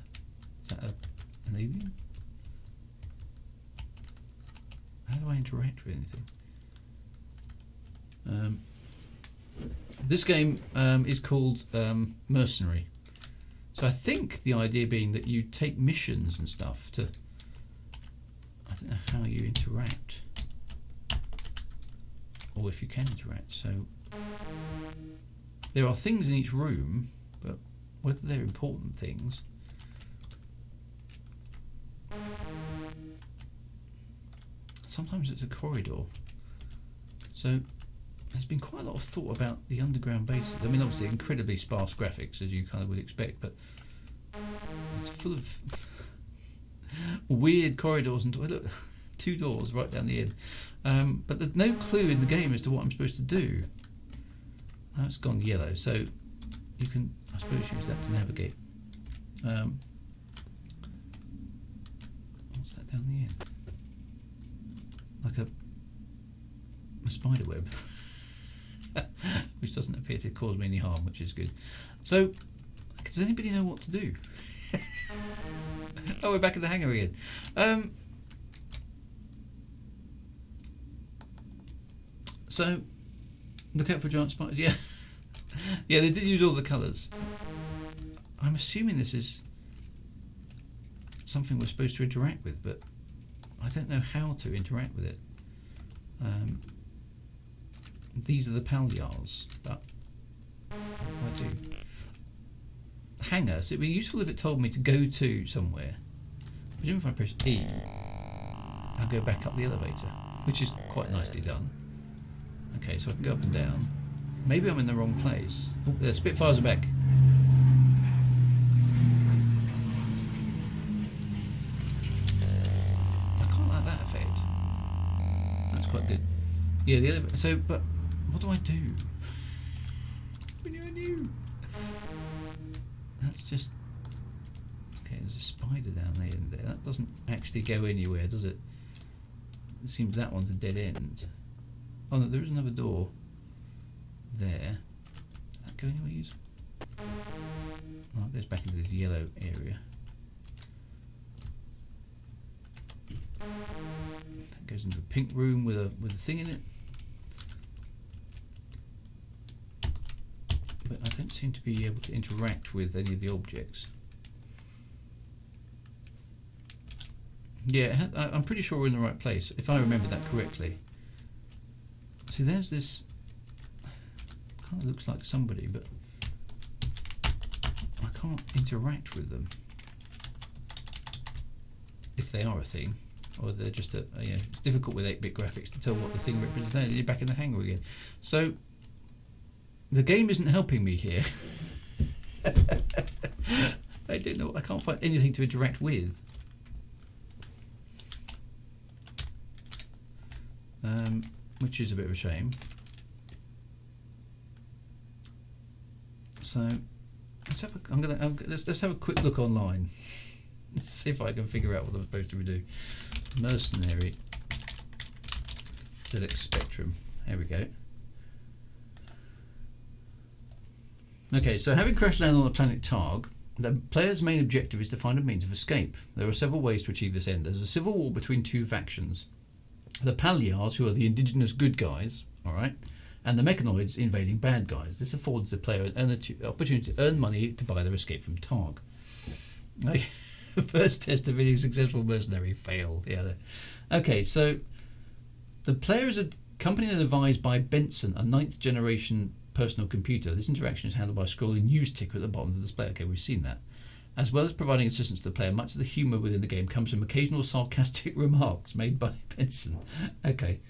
Is that an alien? How do I interact with anything? This game is called Mercenary. So I think the idea being that you take missions and stuff to... I don't know how you interact. Or if you can interact. So there are things in each room, but whether they're important things... Sometimes it's a corridor. So there's been quite a lot of thought about the underground bases. I mean, obviously incredibly sparse graphics, as you kind of would expect, but it's full of weird corridors and look, 2 doors right down the end. But there's no clue in the game as to what I'm supposed to do. Now it's gone yellow, so you can, I suppose, use that to navigate. What's that down the end? Like a spider web. Which doesn't appear to cause me any harm, which is good. So, does anybody know what to do? Oh, we're back in the hangar again. So, look out for giant spiders. Yeah, yeah, they did use all the colours. I'm assuming this is something we're supposed to interact with, but I don't know how to interact with it. These are the palyars, but what do I do? Hangar, so it'd be useful if it told me to go to somewhere. Presume if I press E, I'll go back up the elevator, which is quite nicely done. Okay, so I can go up and down. Maybe I'm in the wrong place. Oh, the Spitfires are back. I quite like that effect. That's quite good. Yeah, the elevator. So, but what do I do? When you're new. That's just... Okay, there's a spider down the end there. That doesn't actually go anywhere, does it? It seems that one's a dead end. Oh no, there is another door there. Does that go anywhere useful? Oh, it goes back into this yellow area. That goes into a pink room with a thing in it. But I don't seem to be able to interact with any of the objects. Yeah, I'm pretty sure we're in the right place, if I remember that correctly. See, there's this... Kind of looks like somebody, but I can't interact with them. If they are a thing, or they're just a you know, it's difficult with 8-bit graphics to tell what the thing represents. You're back in the hangar again. So the game isn't helping me here. I don't know. I can't find anything to interact with. Which is a bit of a shame. So let's have a, let's have a quick look online. Let's see if I can figure out what I'm supposed to be doing. Mercenary ZX Spectrum. There we go. Okay, so having crash landed on the planet Targ, the player's main objective is to find a means of escape. There are several ways to achieve this end. There's a civil war between two factions. The Palyars, who are the indigenous good guys, alright, and the Mechanoids invading bad guys. This affords the player an opportunity to earn money to buy their escape from Targ. First test of any successful mercenary failed. Yeah. Okay, so the player is accompanied and advised by Benson, a 9th generation personal computer. This interaction is handled by a scrolling news ticker at the bottom of the display. Okay, we've seen that. As well as providing assistance to the player, much of the humour within the game comes from occasional sarcastic remarks made by Benson. Okay.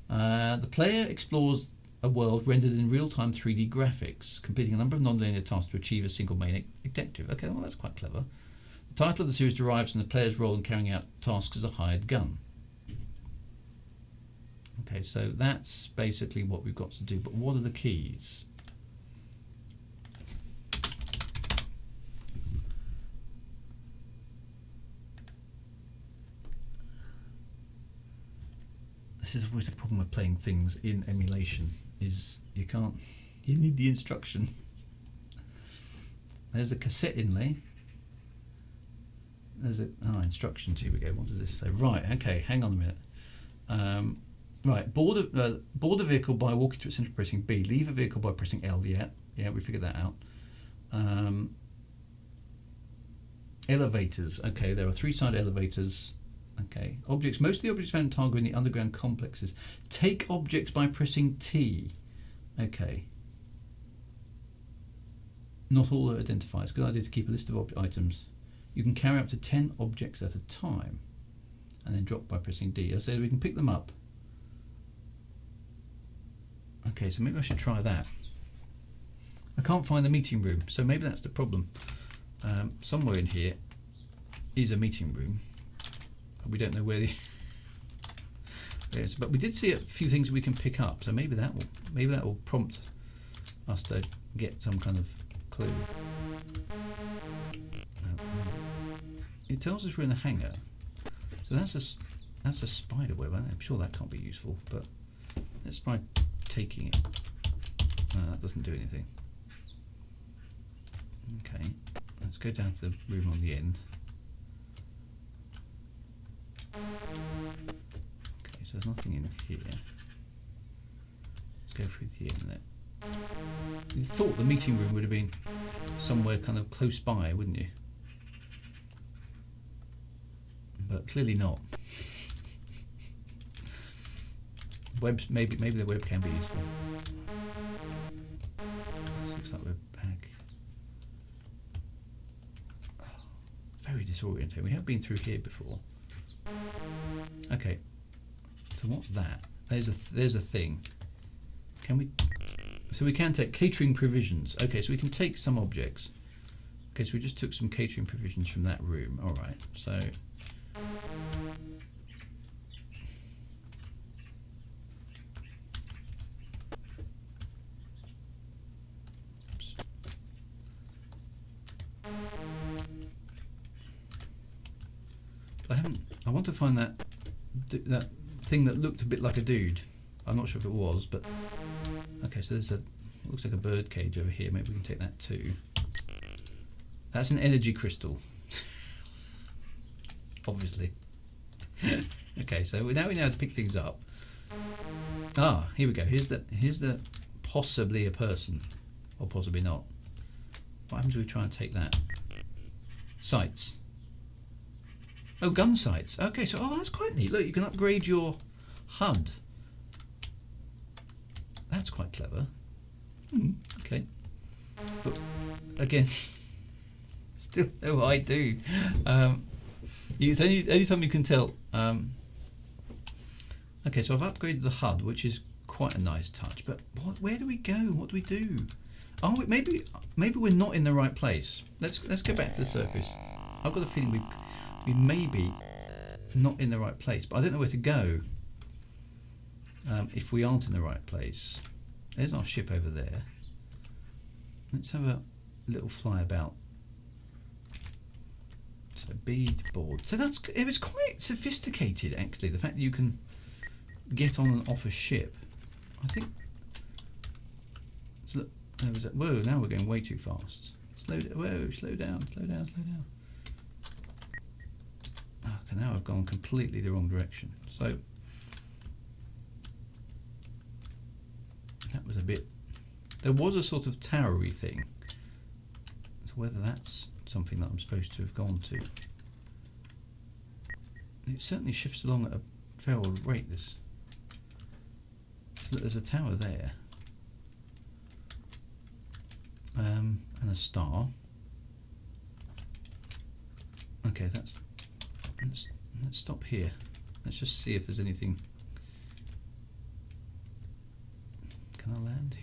The player explores a world rendered in real-time 3D graphics, completing a number of non-linear tasks to achieve a single main objective. Okay, well that's quite clever. The title of the series derives from the player's role in carrying out tasks as a hired gun. Okay, so that's basically what we've got to do, but what are the keys? This is always the problem with playing things in emulation, is you need the instruction. There's a cassette inlay. There's instructions, here we go. What does this say? Right, okay, hang on a minute. Right, board a vehicle by walking to its center, pressing B. Leave a vehicle by pressing L. Yeah, we figured that out. Elevators. Okay, there are 3-side elevators. Okay, objects. Most of the objects found in Targ are in the underground complexes. Take objects by pressing T. Okay. Not all are identified. It's a good idea to keep a list of items. You can carry up to 10 objects at a time, and then drop by pressing D. I said we can pick them up. Okay, so maybe I should try that. I can't find the meeting room, so maybe that's the problem. Somewhere in here is a meeting room, but we don't know where the is. But we did see a few things we can pick up, so maybe that will prompt us to get some kind of clue. It tells us we're in a hangar, so that's a spider web. I'm sure that can't be useful, but let's try taking it. No, that doesn't do anything. Okay, let's go down to the room on the end. Okay, so there's nothing in here. Let's go through the internet. You thought the meeting room would have been somewhere kind of close by, wouldn't you? But clearly not. Webs, maybe the web can be useful. This looks like we're back. Oh, very disorienting. We have been through here before. Okay. So what's that? There's a thing. Can we? So we can take catering provisions. Okay, so we can take some objects. Okay, so we just took some catering provisions from that room. All right. So. I want to find that thing that looked a bit like a dude. I'm not sure if it was, but okay. So there's looks like a bird cage over here. Maybe we can take that too. That's an energy crystal, obviously. Okay, so now we know how to pick things up. Ah, here we go. Here's the possibly a person, or possibly not. What happens if we try and take that? Sights. Oh, gun sights. Okay, so that's quite neat. Look, you can upgrade your HUD. That's quite clever. Okay. But again, still no I do. It's only time you can tell. Okay, so I've upgraded the HUD, which is quite a nice touch. But where do we go? What do we do? Oh, maybe we're not in the right place. Let's go back to the surface. I've got a feeling we may be not in the right place, but I don't know where to go if we aren't in the right place. There's our ship over there. Let's have a little fly about to So bead board. So it was quite sophisticated actually. The fact that you can get on and off a ship. I think. So look, there was whoa! Now we're going way too fast. Slow down, slow down. Okay, now I've gone completely the wrong direction. So that was a bit. There was a sort of towery thing. So whether that's something that I'm supposed to have gone to. It certainly shifts along at a fair old rate. This. So there's a tower there. And a star. Okay, let's stop here. Let's just see if there's anything. Can I land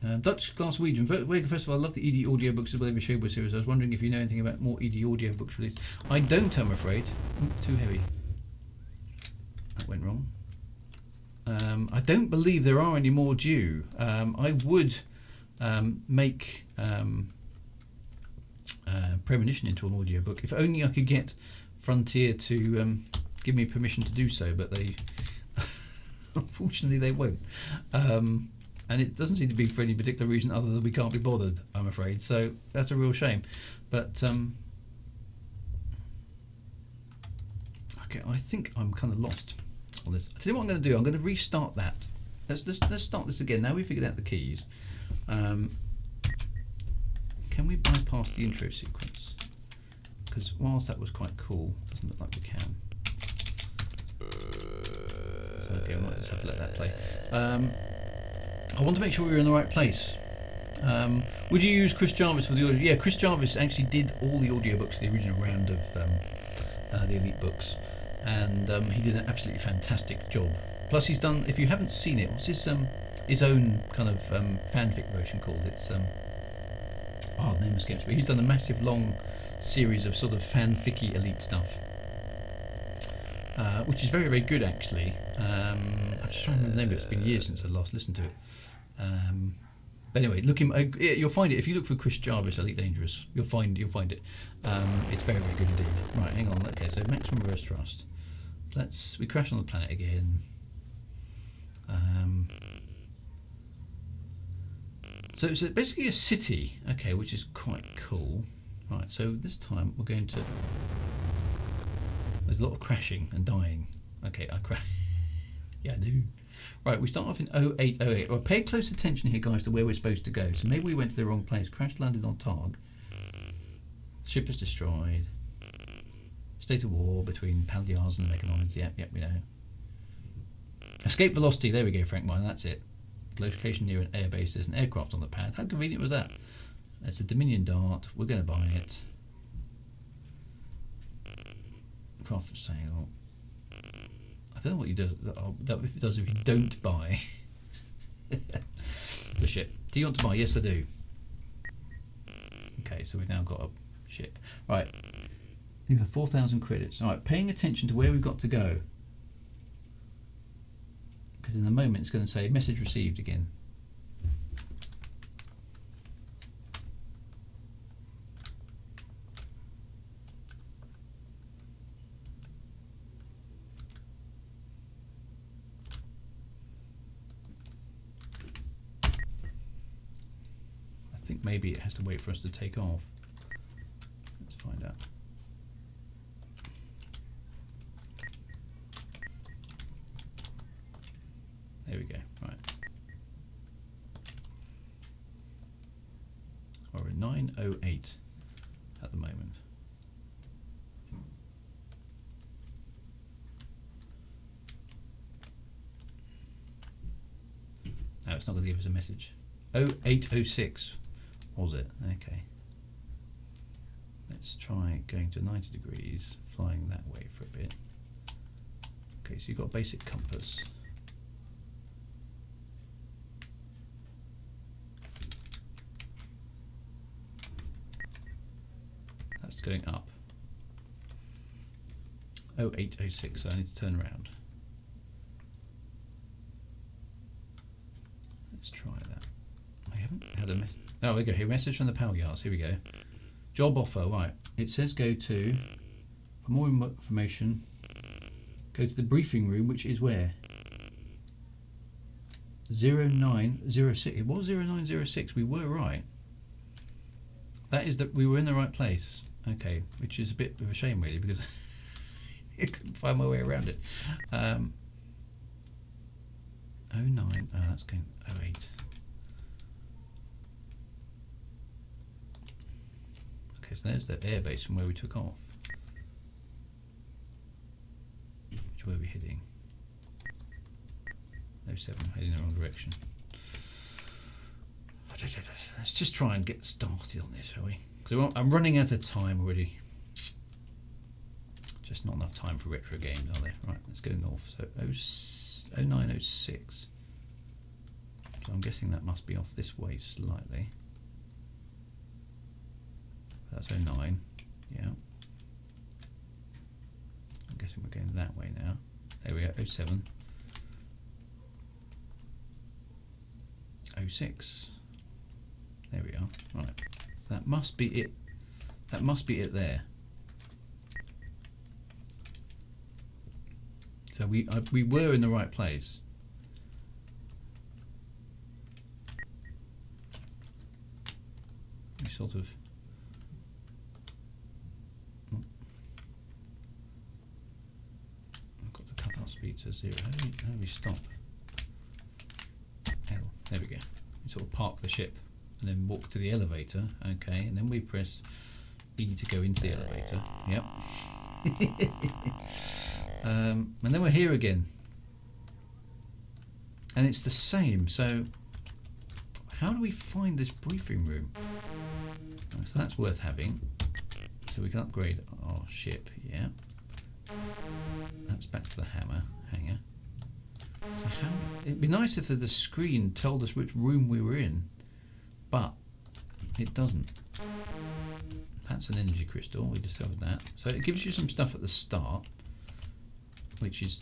here? Dutch Glaswegian. First of all, I love the ED audiobooks as well as the Showboy series. I was wondering if you know anything about more ED audiobooks released. I don't, I'm afraid. Ooh, too heavy. That went wrong. I don't believe there are any more due. I would make Premonition into an audiobook if only I could get Frontier to give me permission to do so, but they unfortunately they won't. And it doesn't seem to be for any particular reason other than we can't be bothered, I'm afraid. So that's a real shame. But okay, I think I'm kind of lost on this. I tell you what I'm going to do. I'm going to restart that. Let's start this again. Now we figured out the keys. Can we bypass the intro sequence? Because whilst that was quite cool, it doesn't look like we can. So okay, we might just have to let that play. I want to make sure we're in the right place. Would you use Chris Jarvis for the audio? Yeah, Chris Jarvis actually did all the audiobooks, the original round of the Elite books, and he did an absolutely fantastic job. Plus, he's done. If you haven't seen it, what's his own kind of fanfic version called? It's the name escapes me. He's done a massive long series of sort of fanficky Elite stuff, which is very, very good actually. I'm just trying to remember the name of it. It's been years since I last listened to it. But anyway, look him. You'll find it if you look for Chris Jarvis Elite Dangerous. You'll find it. It's very, very good indeed. Right, hang on. Okay, so maximum reverse thrust. We crash on the planet again. So it's basically a city, okay, which is quite cool. Right, so this time we're going to. There's a lot of crashing and dying. Okay, I crash. Yeah, I do. Right, we start off in 0808. Well, pay close attention here, guys, to where we're supposed to go. So maybe we went to the wrong place. Crash landed on Targ. Ship is destroyed. State of war between Palyars and Mechanoids. Yep, we know. Escape velocity. There we go, Frank Mine. That's it. Location near an airbase. There's an aircraft on the pad. How convenient was that? It's a Dominion Dart. We're going to buy it. Craft for sale. I don't know what you do. If it does, if you don't buy the ship. Do you want to buy? Yes, I do. Okay, so we've now got a ship. Right. You have 4,000 credits. All right. Paying attention to where we've got to go. Because in a moment it's going to say message received again. I think maybe it has to wait for us to take off. Let's find out. There we go, right. We're at 9:08 at the moment. No, it's not going to give us a message. 0806 was it? Okay. Let's try going to 90 degrees, flying that way for a bit. Okay, so you've got a basic compass. That's going up. 0806, so I need to turn around. Let's try that. I haven't had a message. Oh, we go here. Message from the Palyars. Here we go. Job offer. Right. it says go to, for more information, go to the briefing room, which is where? 0906. It was 0906. We were right. That is that we were in the right place. Okay, which is a bit of a shame really, because I couldn't find my way around it. 09. Oh, that's going 08. Okay, so there's the airbase from where we took off. Which way are we heading? 07, heading in the wrong direction. Let's just try and get started on this, shall we? Because I'm running out of time already. Just not enough time for retro games, are there? Right, let's go north. So 0906. So I'm guessing that must be off this way slightly. That's 09. Yeah. I'm guessing we're going that way now. There we go. 07. 06. There we are. Right. So that must be it. That must be it there. So we were in the right place. We sort of. I've got to cut our speed to 0. How do we stop? L. There we go. We sort of park the ship and then walk to the elevator. Okay, and then we press E to go into the elevator. Yep. And then we're here again. And it's the same. So how do we find this briefing room? So that's worth having. So we can upgrade our ship. Yeah. That's back to the hanger. So how, it'd be nice if the screen told us which room we were in, but it doesn't. That's an energy crystal, we discovered that. So it gives you some stuff at the start, which is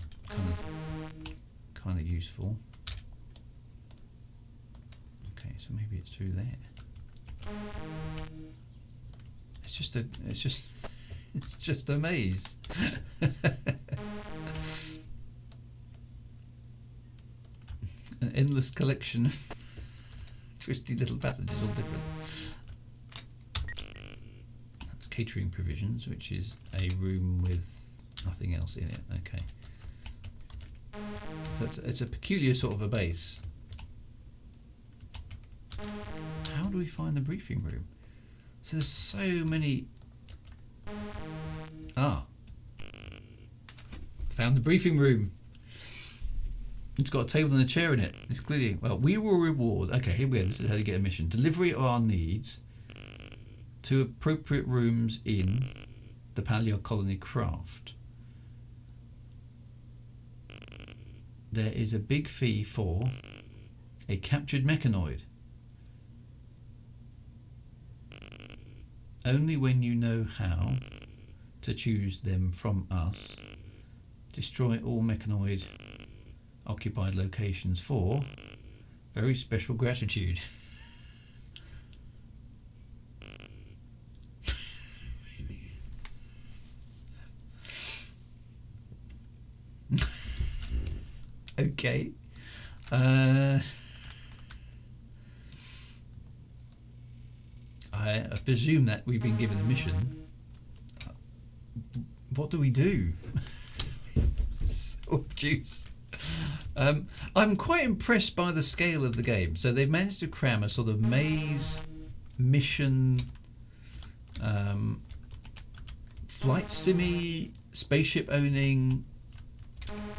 kind of useful. Okay, so maybe it's through there. It's just a maze. An endless collection of twisty little passages, all different. That's catering provisions, which is a room with nothing else in it. Okay. So it's a peculiar sort of a base. How do we find the briefing room? So there's so many. Found the briefing room. It's got a table and a chair in it. It's clearly, well, we will reward. Okay, here we go. This is how you get a mission. Delivery of our needs to appropriate rooms in the Paleo Colony craft. There is a big fee for a captured mechanoid. Only when you know how to choose them from us, destroy all mechanoid occupied locations for very special gratitude. Okay. I presume that we've been given a mission. What do we do? So juice. I'm quite impressed by the scale of the game. So they've managed to cram a sort of maze, mission, flight simmy, spaceship owning,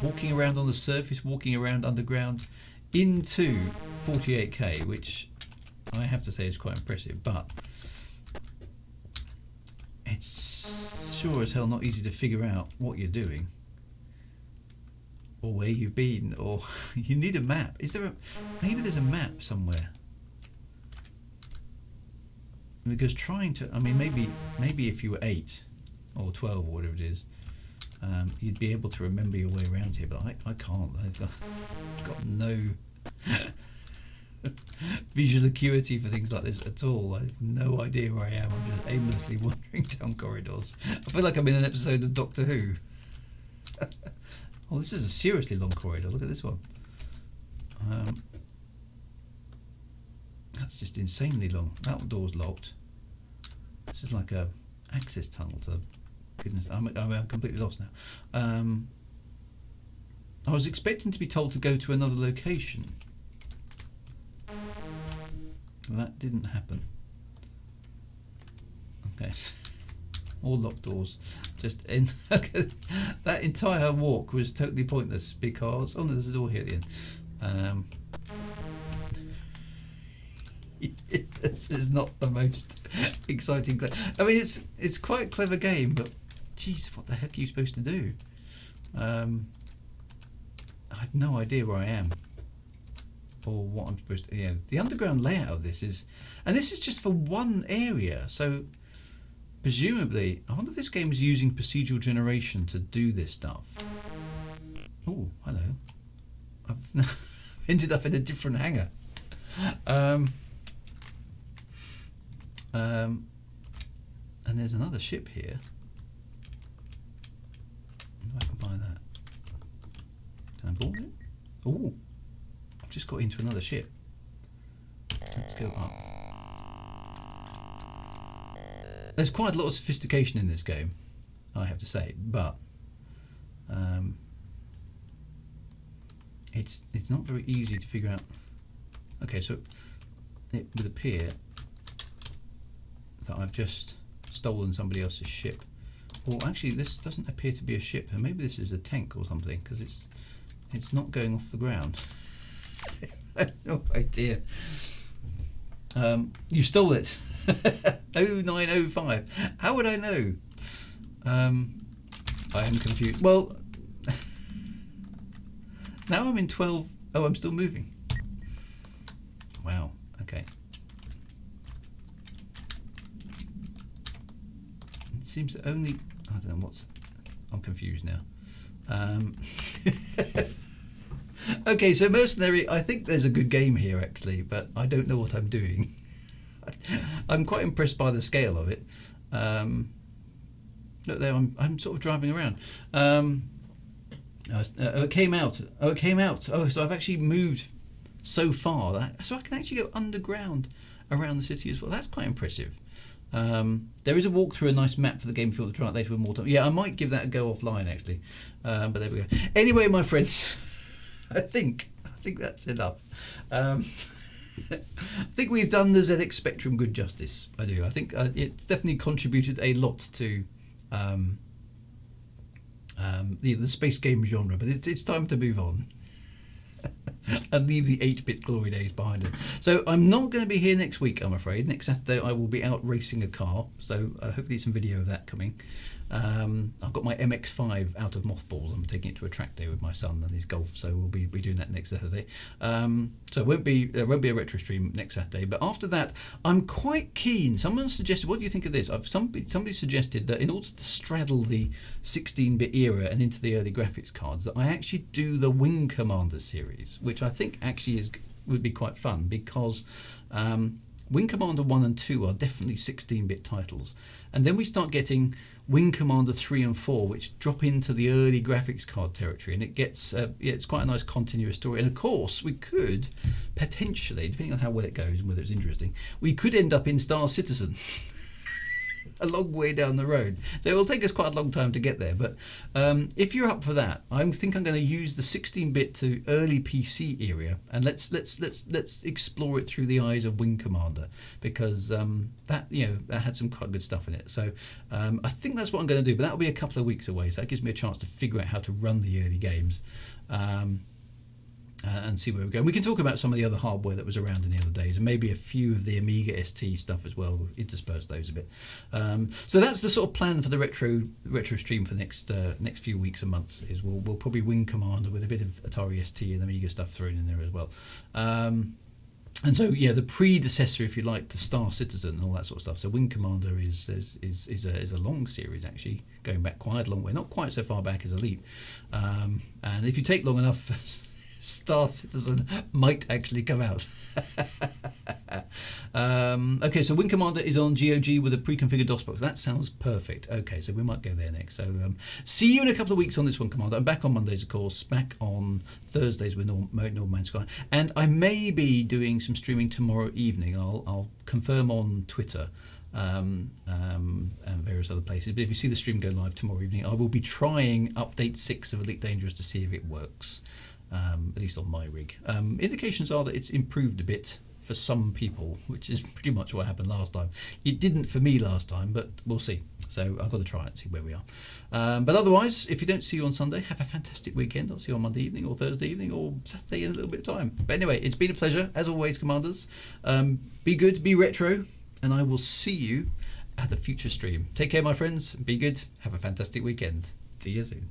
walking around on the surface, walking around underground, into 48K, which I have to say is quite impressive, but it's sure as hell not easy to figure out what you're doing or where you've been, or you need a map. Is there maybe there's a map somewhere? Because trying to, I mean, maybe if you were 8 or 12 or whatever it is, you'd be able to remember your way around here, but I can't. I've got no visual acuity for things like this at all. I have no idea where I am. I'm just aimlessly wandering down corridors. I feel like I'm in an episode of Doctor Who. Oh, this is a seriously long corridor. Look at this one. That's just insanely long. That door's locked. This is like a access tunnel to... Goodness, I'm completely lost now. I was expecting to be told to go to another location. Well, that didn't happen. Okay. All locked doors. Just in. Okay. That entire walk was totally pointless because... Oh no, there's a door here at the end. This is not the most exciting thing. I mean, it's quite a clever game, but geez, what the heck are you supposed to do? I have no idea where I am or what I'm supposed to. Yeah, the underground layout of this is, and this is just for one area. So presumably, I wonder if this game is using procedural generation to do this stuff. Oh, hello. I've ended up in a different hangar. And there's another ship here. I wonder if I can buy that. Can I board it? Oh, I've just got into another ship. Let's go up. There's quite a lot of sophistication in this game, I have to say, but it's not very easy to figure out. Okay, so it would appear that I've just stolen somebody else's ship. Or actually, this doesn't appear to be a ship, and maybe this is a tank or something, because it's not going off the ground. I have no idea. You stole it. 0905. How would I know? I am confused. Well, now I'm in 12. Oh, I'm still moving. Wow. Okay. It seems to only... I don't know what's... I'm confused now. Okay, so Mercenary, I think there's a good game here actually, but I don't know what I'm doing. I'm quite impressed by the scale of it. Look there, I'm sort of driving around. It came out. Oh, it came out. Oh, so I've actually moved so far that so I can actually go underground around the city as well. That's quite impressive. There is a walkthrough, a nice map for the game if you want to try it later with more time. Yeah, I might give that a go offline actually. But there we go. Anyway, my friends, I think that's enough. I think we've done the ZX Spectrum good justice. I do. I think it's definitely contributed a lot to the space game genre, but it's time to move on and leave the 8-bit glory days behind it. So I'm not going to be here next week, I'm afraid. Next Saturday I will be out racing a car, so hopefully some video of that coming. I've got my MX-5 out of mothballs. I'm taking it to a track day with my son and his golf, so we'll be doing that next Saturday. So there won't be a retro stream next Saturday, but after that I'm quite keen. Someone suggested, what do you think of this? Somebody suggested that in order to straddle the 16-bit era and into the early graphics cards, that I actually do the Wing Commander series, which I think actually would be quite fun, because Wing Commander 1 and 2 are definitely 16-bit titles, and then we start getting Wing Commander 3 and 4, which drop into the early graphics card territory, and it gets it's quite a nice continuous story. And of course we could potentially, depending on how well it goes and whether it's interesting, we could end up in Star Citizen a long way down the road. So it will take us quite a long time to get there, but if you're up for that, I think I'm going to use the 16-bit to early PC era, and let's explore it through the eyes of Wing Commander, because that had some quite good stuff in it. So I think that's what I'm going to do, but that'll be a couple of weeks away, so that gives me a chance to figure out how to run the early games. And see where we go. And we can talk about some of the other hardware that was around in the other days, and maybe a few of the Amiga ST stuff as well. We'll intersperse those a bit. So that's the sort of plan for the retro stream for next few weeks and months. Is we'll probably Wing Commander with a bit of Atari ST and Amiga stuff thrown in there as well. And so yeah, the predecessor, if you like, to Star Citizen and all that sort of stuff. So Wing Commander is a long series actually, going back quite a long way, not quite so far back as Elite. And if you take long enough, Star Citizen might actually come out. Okay, so Wing Commander is on GOG with a pre-configured DOS box. That sounds perfect. Okay, so we might go there next. So see you in a couple of weeks on this one, Commander. I'm back on Mondays, of course. Back on Thursdays with Normal Man Sky. And I may be doing some streaming tomorrow evening. I'll confirm on Twitter. And various other places. But if you see the stream go live tomorrow evening, I will be trying update 6 of Elite Dangerous to see if it works, at least on my rig. Indications are that it's improved a bit for some people, which is pretty much what happened last time. It didn't for me last time, but we'll see. So I've got to try it and see where we are. But otherwise, if you don't see you on Sunday, have a fantastic weekend. I'll see you on Monday evening or Thursday evening or Saturday in a little bit of time. But anyway, it's been a pleasure, as always, Commanders. Be good, be retro, and I will see you at a future stream. Take care, my friends. Be good. Have a fantastic weekend. See you soon.